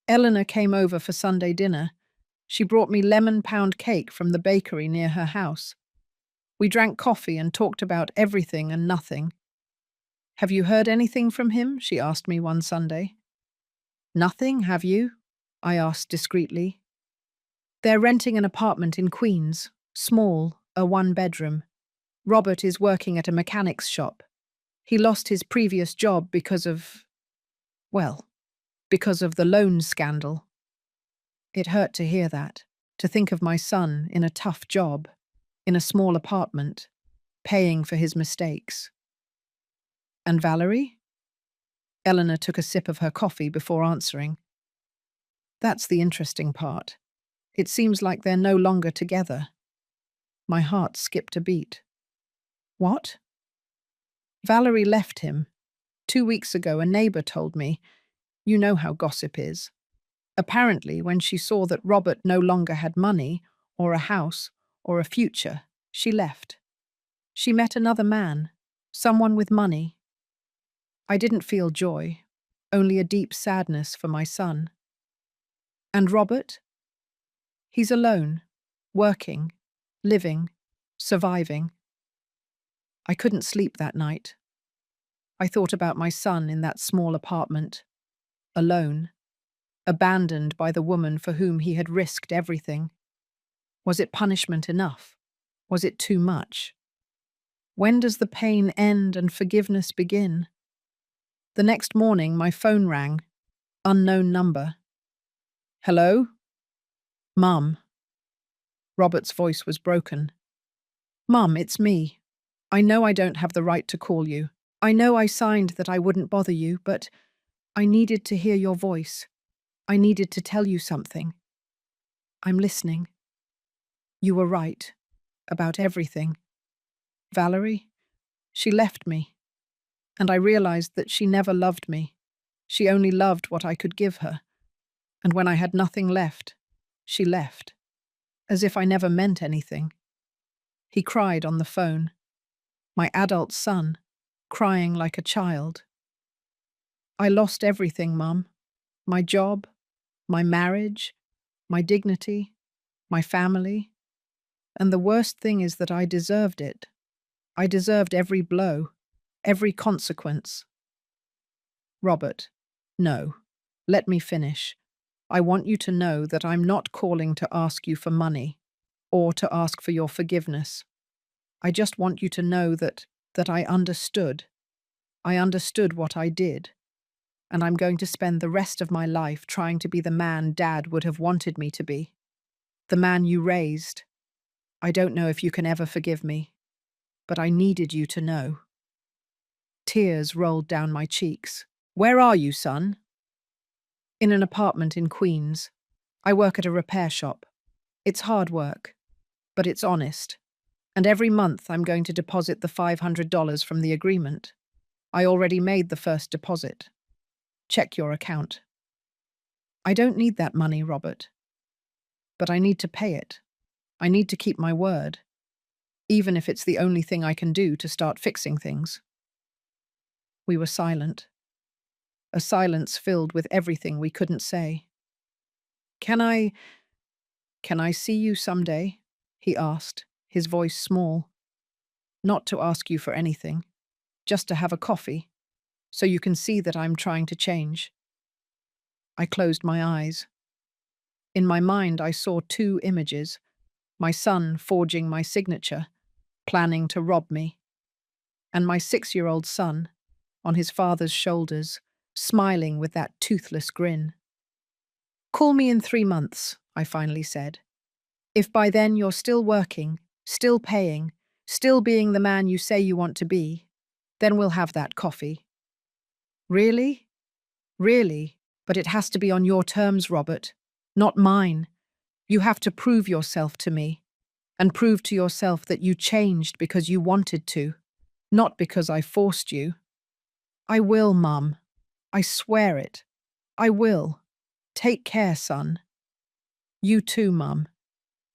Eleanor came over for Sunday dinner. She brought me lemon pound cake from the bakery near her house. We drank coffee and talked about everything and nothing. "Have you heard anything from him?" she asked me one Sunday. "Nothing, have you?" I asked discreetly. "They're renting an apartment in Queens, small, a one-bedroom. Robert is working at a mechanic's shop. He lost his previous job because of, well, because of the loan scandal." It hurt to hear that, to think of my son in a tough job, in a small apartment, paying for his mistakes. "And Valerie?" Eleanor took a sip of her coffee before answering. "That's the interesting part. It seems like they're no longer together." My heart skipped a beat. "What?" "Valerie left him. 2 weeks ago, a neighbor told me. You know how gossip is. Apparently, when she saw that Robert no longer had money, or a house, or a future, she left. She met another man, someone with money." I didn't feel joy, only a deep sadness for my son. "And Robert?" "He's alone, working, living, surviving." I couldn't sleep that night. I thought about my son in that small apartment, alone, abandoned by the woman for whom he had risked everything. Was it punishment enough? Was it too much? When does the pain end and forgiveness begin? The next morning, my phone rang. Unknown number. "Hello?" "Mum." Robert's voice was broken. "Mum, it's me. I know I don't have the right to call you. I know I signed that I wouldn't bother you, but I needed to hear your voice. I needed to tell you something. I'm listening. You were right. About everything. Valerie? She left me. And I realized that she never loved me. She only loved what I could give her. And when I had nothing left, she left. As if I never meant anything." He cried on the phone. My adult son, crying like a child. "I lost everything, Mum. My job, my marriage, my dignity, my family. And the worst thing is that I deserved it. I deserved every blow, every consequence." "Robert, no. Let me finish. I want you to know that I'm not calling to ask you for money, or to ask for your forgiveness. I just want you to know that I understood. I understood what I did. And I'm going to spend the rest of my life trying to be the man Dad would have wanted me to be. The man you raised. I don't know if you can ever forgive me, but I needed you to know." Tears rolled down my cheeks. "Where are you, son?" "In an apartment in Queens. I work at a repair shop. It's hard work, but it's honest. And every month I'm going to deposit the $500 from the agreement. I already made the first deposit. Check your account." "I don't need that money, Robert. But I need to pay it. I need to keep my word, even if it's the only thing I can do to start fixing things." We were silent. A silence filled with everything we couldn't say. Can I see you someday?" he asked, his voice small. Not to ask you for anything, just to have a coffee, so you can see that I'm trying to change. I closed my eyes. In my mind, I saw two images: my son forging my signature, planning to rob me, and my 6-year-old son, on his father's shoulders, smiling with that toothless grin. Call me in 3 months, I finally said. If by then you're still working, still paying, still being the man you say you want to be, then we'll have that coffee. Really? Really? But it has to be on your terms, Robert, not mine. You have to prove yourself to me, and prove to yourself that you changed because you wanted to, not because I forced you. I will, Mum. I swear it. I will. Take care, son. You too, Mum.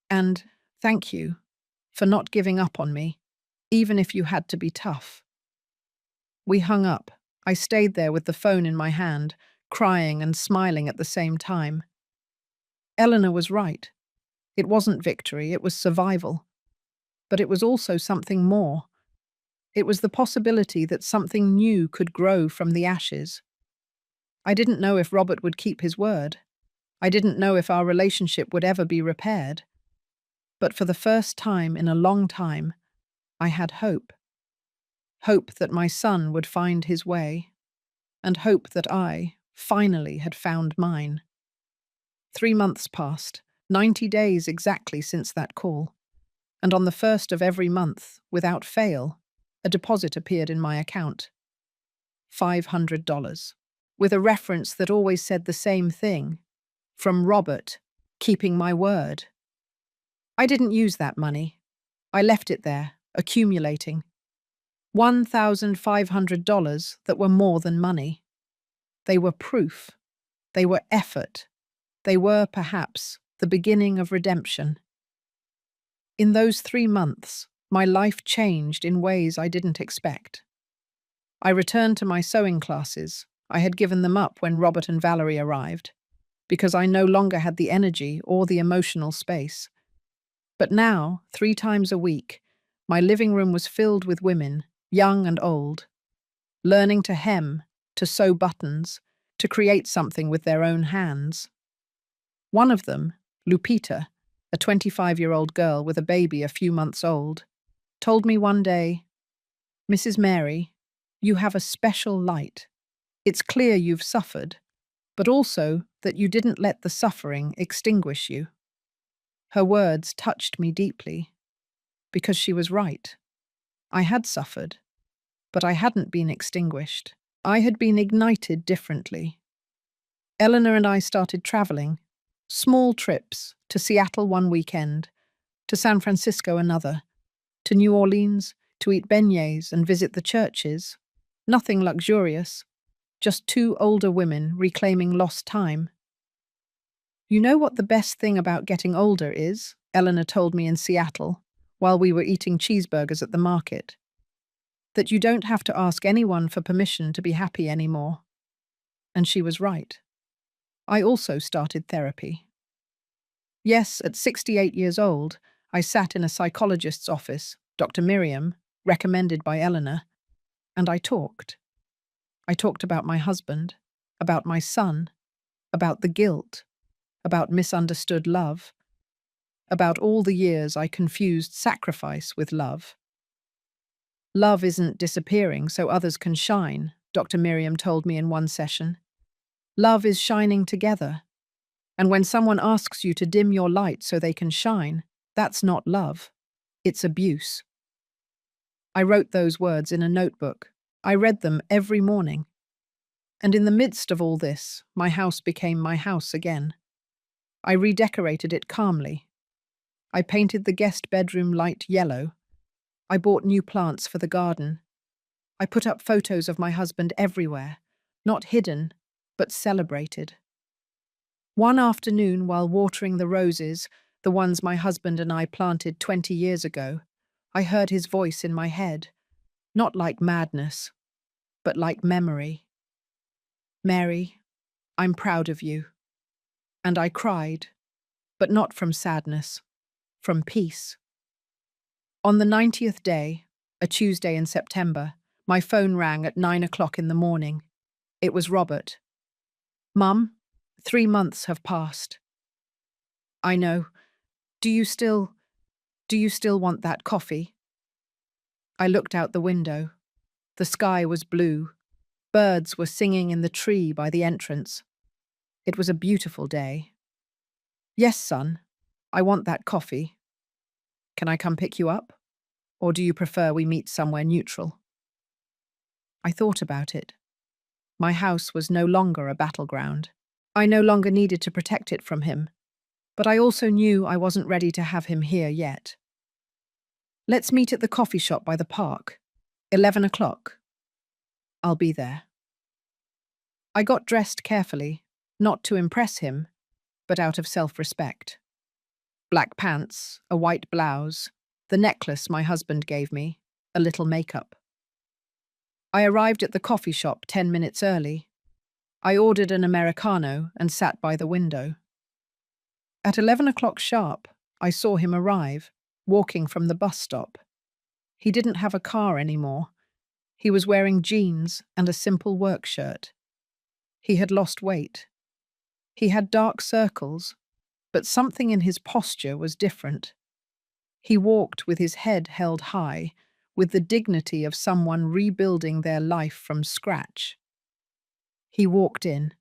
And thank you for not giving up on me, even if you had to be tough. We hung up. I stayed there with the phone in my hand, crying and smiling at the same time. Eleanor was right. It wasn't victory, it was survival. But it was also something more. It was the possibility that something new could grow from the ashes. I didn't know if Robert would keep his word. I didn't know if our relationship would ever be repaired. But for the first time in a long time, I had hope. Hope that my son would find his way, and hope that I, finally, had found mine. 3 months passed, 90 days exactly since that call, and on the first of every month, without fail, a deposit appeared in my account. $500, with a reference that always said the same thing: from Robert, keeping my word. I didn't use that money. I left it there, accumulating. $1,500 that were more than money. They were proof. They were effort. They were, perhaps, the beginning of redemption. In those 3 months, my life changed in ways I didn't expect. I returned to my sewing classes. I had given them up when Robert and Valerie arrived, because I no longer had the energy or the emotional space. But now, 3 times a week, my living room was filled with women, young and old, learning to hem, to sew buttons, to create something with their own hands. One of them, Lupita, a 25-year-old girl with a baby a few months old, told me one day, "Mrs. Mary, you have a special light. It's clear you've suffered, but also that you didn't let the suffering extinguish you." Her words touched me deeply, because she was right. I had suffered, but I hadn't been extinguished. I had been ignited differently. Eleanor and I started traveling, small trips, to Seattle one weekend, to San Francisco another, to New Orleans, to eat beignets and visit the churches. Nothing luxurious, just 2 older women reclaiming lost time. You know what the best thing about getting older is? Eleanor told me in Seattle, while we were eating cheeseburgers at the market. That you don't have to ask anyone for permission to be happy anymore. And she was right. I also started therapy. Yes, at 68 years old, I sat in a psychologist's office, Dr. Miriam, recommended by Eleanor, and I talked. I talked about my husband, about my son, about the guilt, about misunderstood love, about all the years I confused sacrifice with love. Love isn't disappearing so others can shine, Dr. Miriam told me in one session. Love is shining together. And when someone asks you to dim your light so they can shine, that's not love. It's abuse. I wrote those words in a notebook. I read them every morning. And in the midst of all this, my house became my house again. I redecorated it calmly. I painted the guest bedroom light yellow. I bought new plants for the garden. I put up photos of my husband everywhere, not hidden, but celebrated. One afternoon, while watering the roses, the ones my husband and I planted 20 years ago, I heard his voice in my head, not like madness, but like memory. "Mary, I'm proud of you." And I cried, but not from sadness, from peace. On the 90th day, a Tuesday in September, my phone rang at 9 o'clock in the morning. It was Robert. "Mum, 3 months have passed." "I know. Do you still, do you still want that coffee?" I looked out the window. The sky was blue. Birds were singing in the tree by the entrance. It was a beautiful day. "Yes, son. I want that coffee. Can I come pick you up? Or do you prefer we meet somewhere neutral?" I thought about it. My house was no longer a battleground. I no longer needed to protect it from him, but I also knew I wasn't ready to have him here yet. "Let's meet at the coffee shop by the park. 11 o'clock. I'll be there." I got dressed carefully, not to impress him, but out of self-respect. Black pants, a white blouse, the necklace my husband gave me, a little makeup. I arrived at the coffee shop 10 minutes early. I ordered an Americano and sat by the window. At 11 o'clock sharp, I saw him arrive, walking from the bus stop. He didn't have a car anymore. He was wearing jeans and a simple work shirt. He had lost weight. He had dark circles, but something in his posture was different. He walked with his head held high, with the dignity of someone rebuilding their life from scratch. He walked in.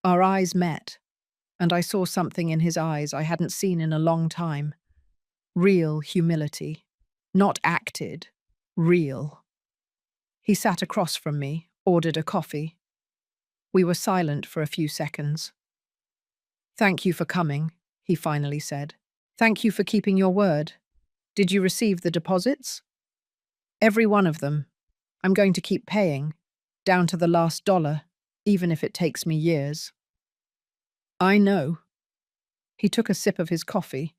Our eyes met, and I saw something in his eyes I hadn't seen in a long time. Real humility. Not acted. Real. He sat across from me, ordered a coffee. We were silent for a few seconds. "Thank you for coming," he finally said. "Thank you for keeping your word. Did you receive the deposits?" "Every one of them. I'm going to keep paying, down to the last dollar, even if it takes me years." "I know." He took a sip of his coffee.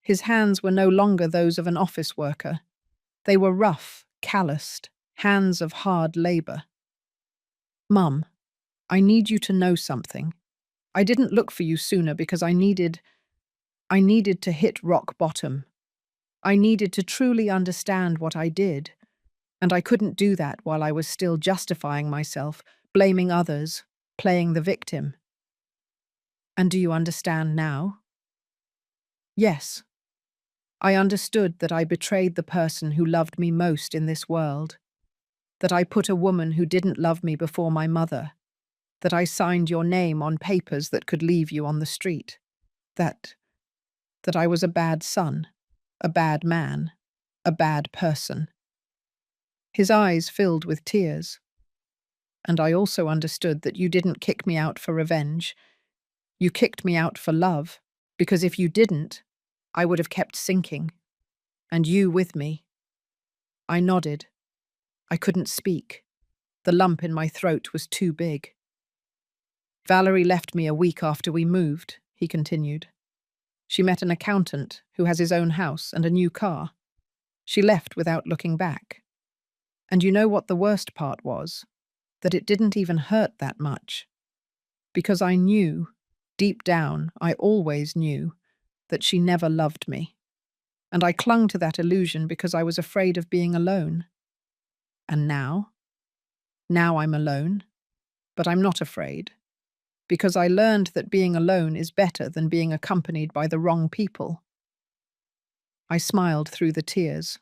His hands were no longer those of an office worker. They were rough, calloused, hands of hard labor. "Mum, I need you to know something. I didn't look for you sooner because I needed to hit rock bottom. I needed to truly understand what I did, and I couldn't do that while I was still justifying myself, blaming others, playing the victim." "And do you understand now?" "Yes. I understood that I betrayed the person who loved me most in this world, that I put a woman who didn't love me before my mother, that I signed your name on papers that could leave you on the street, that I was a bad son, a bad man, a bad person." His eyes filled with tears. "And I also understood that you didn't kick me out for revenge. You kicked me out for love, because if you didn't, I would have kept sinking. And you with me." I nodded. I couldn't speak. The lump in my throat was too big. "Valerie left me a week after we moved," he continued. "She met an accountant who has his own house and a new car. She left without looking back. And you know what the worst part was? That it didn't even hurt that much. Because I knew, deep down, I always knew, that she never loved me. And I clung to that illusion because I was afraid of being alone. And now? Now I'm alone. But I'm not afraid. Because I learned that being alone is better than being accompanied by the wrong people." I smiled through the tears.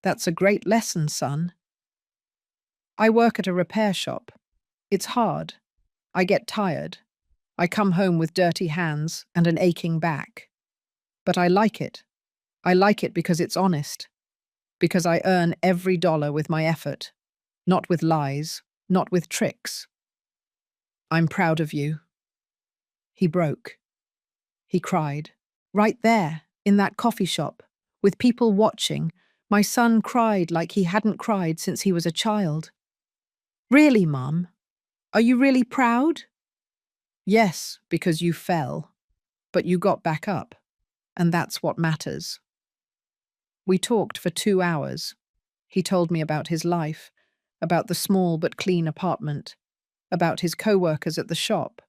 "That's a great lesson, son." "I work at a repair shop. It's hard. I get tired. I come home with dirty hands and an aching back. But I like it. I like it because it's honest. Because I earn every dollar with my effort. Not with lies. Not with tricks. I'm proud of you." He broke. He cried. Right there, in that coffee shop, with people watching, my son cried like he hadn't cried since he was a child. "Really, Mum? Are you really proud?" "Yes, because you fell. But you got back up. And that's what matters." We talked for 2 hours. He told me about his life, about the small but clean apartment, about his co-workers at the shop,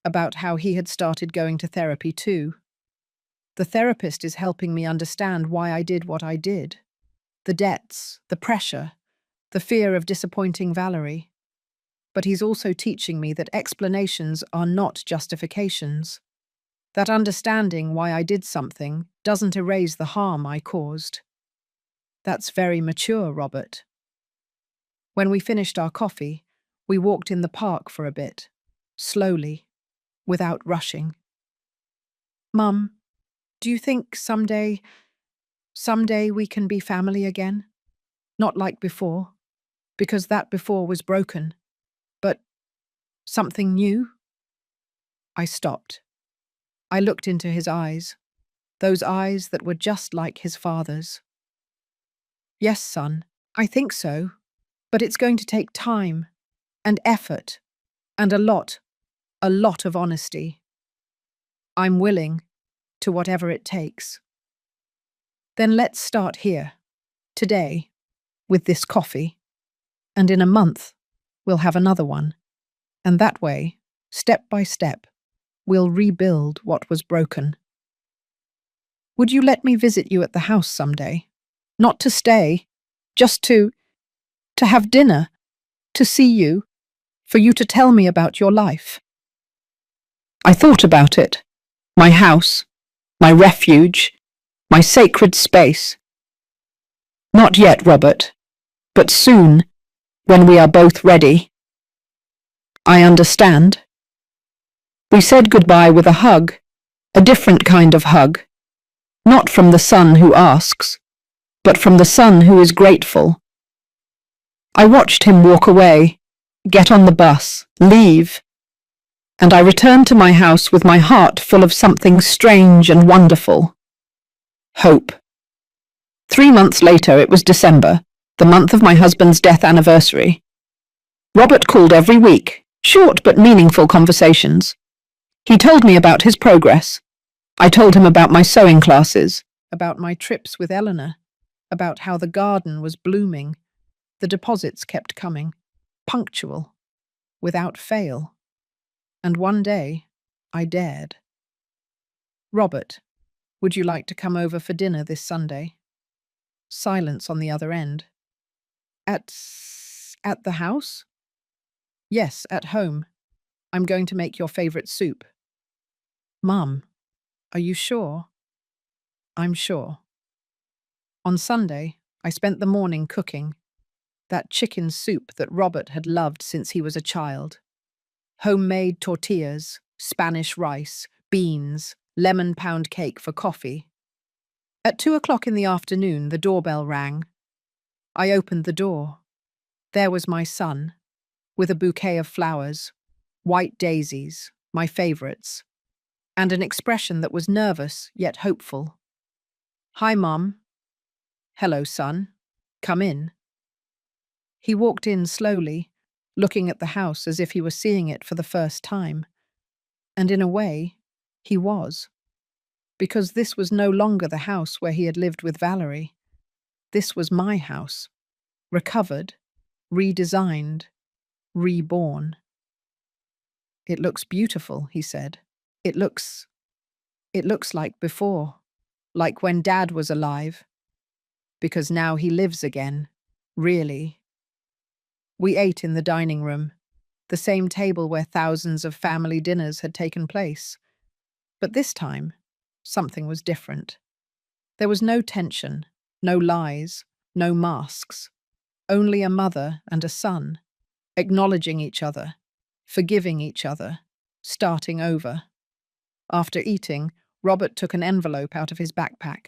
about how he had started going to therapy too. The therapist is helping me understand why I did what I did. The debts, the pressure, the fear of disappointing Valerie. But he's also teaching me that explanations are not justifications. That understanding why I did something doesn't erase the harm I caused. That's very mature, Robert. When we finished our coffee, we walked in the park for a bit, slowly, without rushing. Mum, do you think someday we can be family again? Not like before, because that before was broken, but something new? I stopped. I looked into his eyes, those eyes that were just like his father's. Yes, son, I think so, but it's going to take time and effort and a lot of honesty. I'm willing to whatever it takes. Then let's start here, today, with this coffee, and in a month, we'll have another one. And that way, step by step, we'll rebuild what was broken. Would you let me visit you at the house someday? Not to stay, just to have dinner, to see you, for you to tell me about your life. I thought about it. My house, my refuge, my sacred space. Not yet, Robert, but soon, when we are both ready. I understand. We said goodbye with a hug, a different kind of hug. Not from the son who asks, but from the son who is grateful. I watched him walk away, get on the bus, leave, and I returned to my house with my heart full of something strange and wonderful. Hope. 3 months later, it was December, the month of my husband's death anniversary. Robert called every week, short but meaningful conversations. He told me about his progress. I told him about my sewing classes, about my trips with Eleanor, about how the garden was blooming. The deposits kept coming, punctual, without fail. And one day, I dared. Robert, would you like to come over for dinner this Sunday? Silence on the other end. At the house? Yes, at home. I'm going to make your favorite soup. Mum, are you sure? I'm sure. On Sunday, I spent the morning cooking. That chicken soup that Robert had loved since he was a child. Homemade tortillas, Spanish rice, beans, lemon pound cake for coffee. At 2 o'clock in the afternoon, the doorbell rang. I opened the door. There was my son, with a bouquet of flowers, white daisies, my favorites, and an expression that was nervous yet hopeful. Hi, Mum. Hello, son. Come in. He walked in slowly, looking at the house as if he was seeing it for the first time. And in a way, he was. Because this was no longer the house where he had lived with Valerie. This was my house, recovered, redesigned, reborn. It looks beautiful, he said. It looks like before, like when Dad was alive. Because now he lives again, really. We ate in the dining room, the same table where thousands of family dinners had taken place. But this time, something was different. There was no tension, no lies, no masks. Only a mother and a son, acknowledging each other, forgiving each other, starting over. After eating, Robert took an envelope out of his backpack.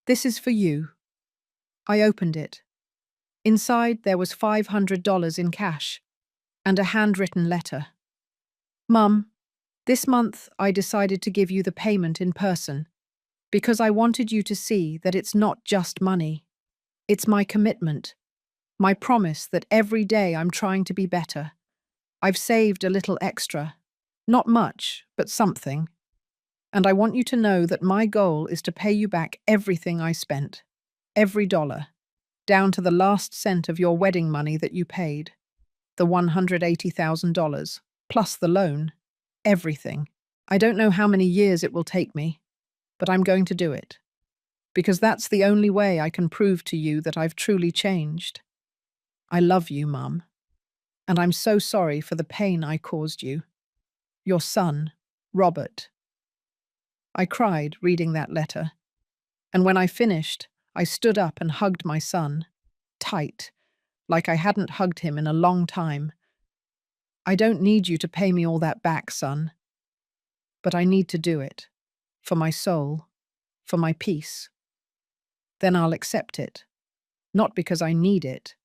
This is for you. I opened it. Inside there was $500 in cash and a handwritten letter. Mum, this month I decided to give you the payment in person because I wanted you to see that it's not just money. It's my commitment, my promise that every day I'm trying to be better. I've saved a little extra, not much, but something. And I want you to know that my goal is to pay you back everything I spent, every dollar, down to the last cent of your wedding money that you paid, the $180,000, plus the loan, everything. I don't know how many years it will take me, but I'm going to do it, because that's the only way I can prove to you that I've truly changed. I love you, Mum, and I'm so sorry for the pain I caused you. Your son, Robert. I cried reading that letter, and when I finished, I stood up and hugged my son, tight, like I hadn't hugged him in a long time. I don't need you to pay me all that back, son, but I need to do it. For my soul, for my peace. Then I'll accept it, not because I need it,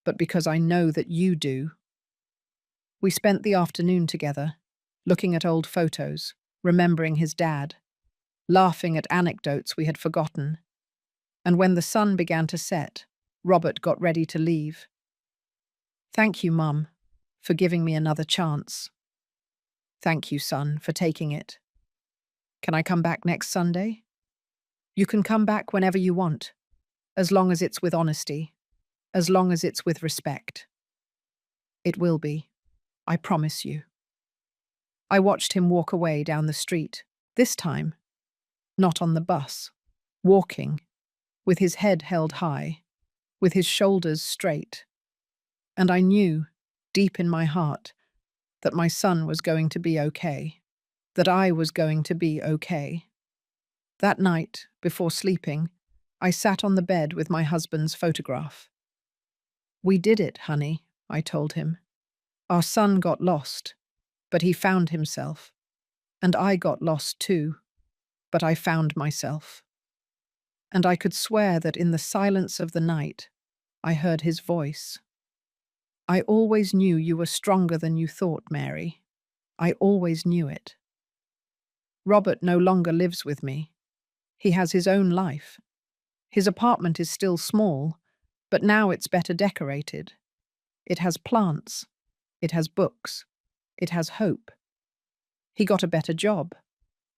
but because I know that you do. We spent the afternoon together, looking at old photos, remembering his dad, laughing at anecdotes we had forgotten. And when the sun began to set, Robert got ready to leave. Thank you, Mum, for giving me another chance. Thank you, son, for taking it. Can I come back next Sunday? You can come back whenever you want, as long as it's with honesty, as long as it's with respect. It will be, I promise you. I watched him walk away down the street, this time, not on the bus, walking, with his head held high, with his shoulders straight. And I knew, deep in my heart, that my son was going to be okay, that I was going to be okay. That night, before sleeping, I sat on the bed with my husband's photograph. We did it, honey, I told him. Our son got lost, but he found himself. And I got lost too, but I found myself. And I could swear that in the silence of the night, I heard his voice. I always knew you were stronger than you thought, Mary. I always knew it. Robert no longer lives with me. He has his own life. His apartment is still small, but now it's better decorated. It has plants. It has books. It has hope. He got a better job,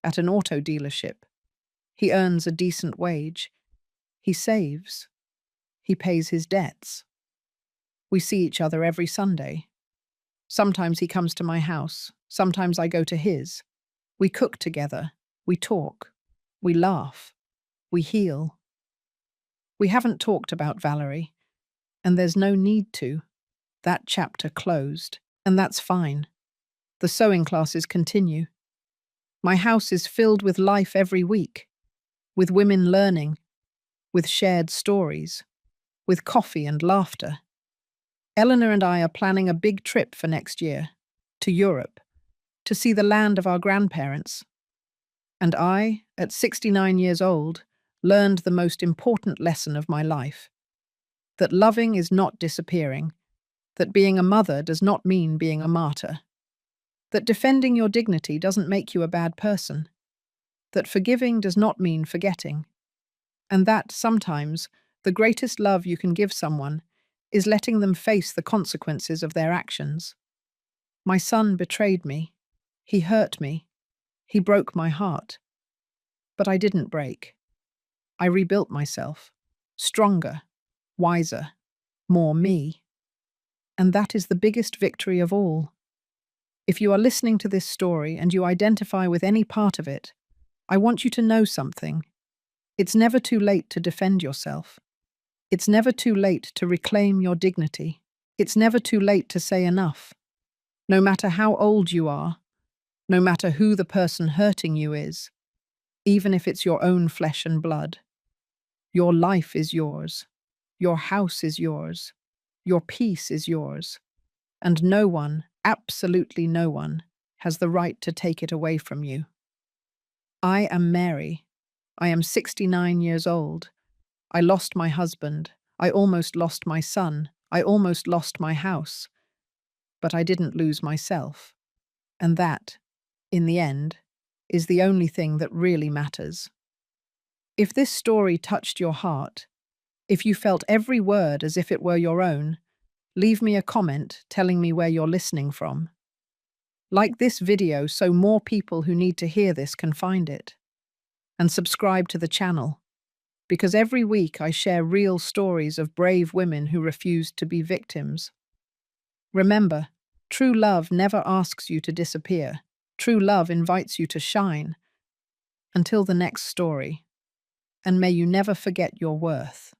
at an auto dealership. He earns a decent wage. He saves. He pays his debts. We see each other every Sunday. Sometimes he comes to my house. Sometimes I go to his. We cook together. We talk. We laugh. We heal. We haven't talked about Valerie, and there's no need to. That chapter closed, and that's fine. The sewing classes continue. My house is filled with life every week, with women learning, with shared stories, with coffee and laughter. Eleanor and I are planning a big trip for next year, to Europe, to see the land of our grandparents. And I, at 69 years old, learned the most important lesson of my life, that loving is not disappearing, that being a mother does not mean being a martyr, that defending your dignity doesn't make you a bad person, that forgiving does not mean forgetting, and that, sometimes, the greatest love you can give someone is letting them face the consequences of their actions. My son betrayed me. He hurt me. He broke my heart. But I didn't break. I rebuilt myself, stronger, wiser, more me. And that is the biggest victory of all. If you are listening to this story and you identify with any part of it, I want you to know something. It's never too late to defend yourself. It's never too late to reclaim your dignity. It's never too late to say enough. No matter how old you are, no matter who the person hurting you is, even if it's your own flesh and blood, your life is yours. Your house is yours. Your peace is yours. And no one, absolutely no one, has the right to take it away from you. I am Mary. I am 69 years old. I lost my husband. I almost lost my son. I almost lost my house. But I didn't lose myself. And that, in the end, is the only thing that really matters. If this story touched your heart, if you felt every word as if it were your own, leave me a comment telling me where you're listening from. Like this video so more people who need to hear this can find it. And subscribe to the channel, because every week I share real stories of brave women who refused to be victims. Remember, true love never asks you to disappear. True love invites you to shine. Until the next story, and may you never forget your worth.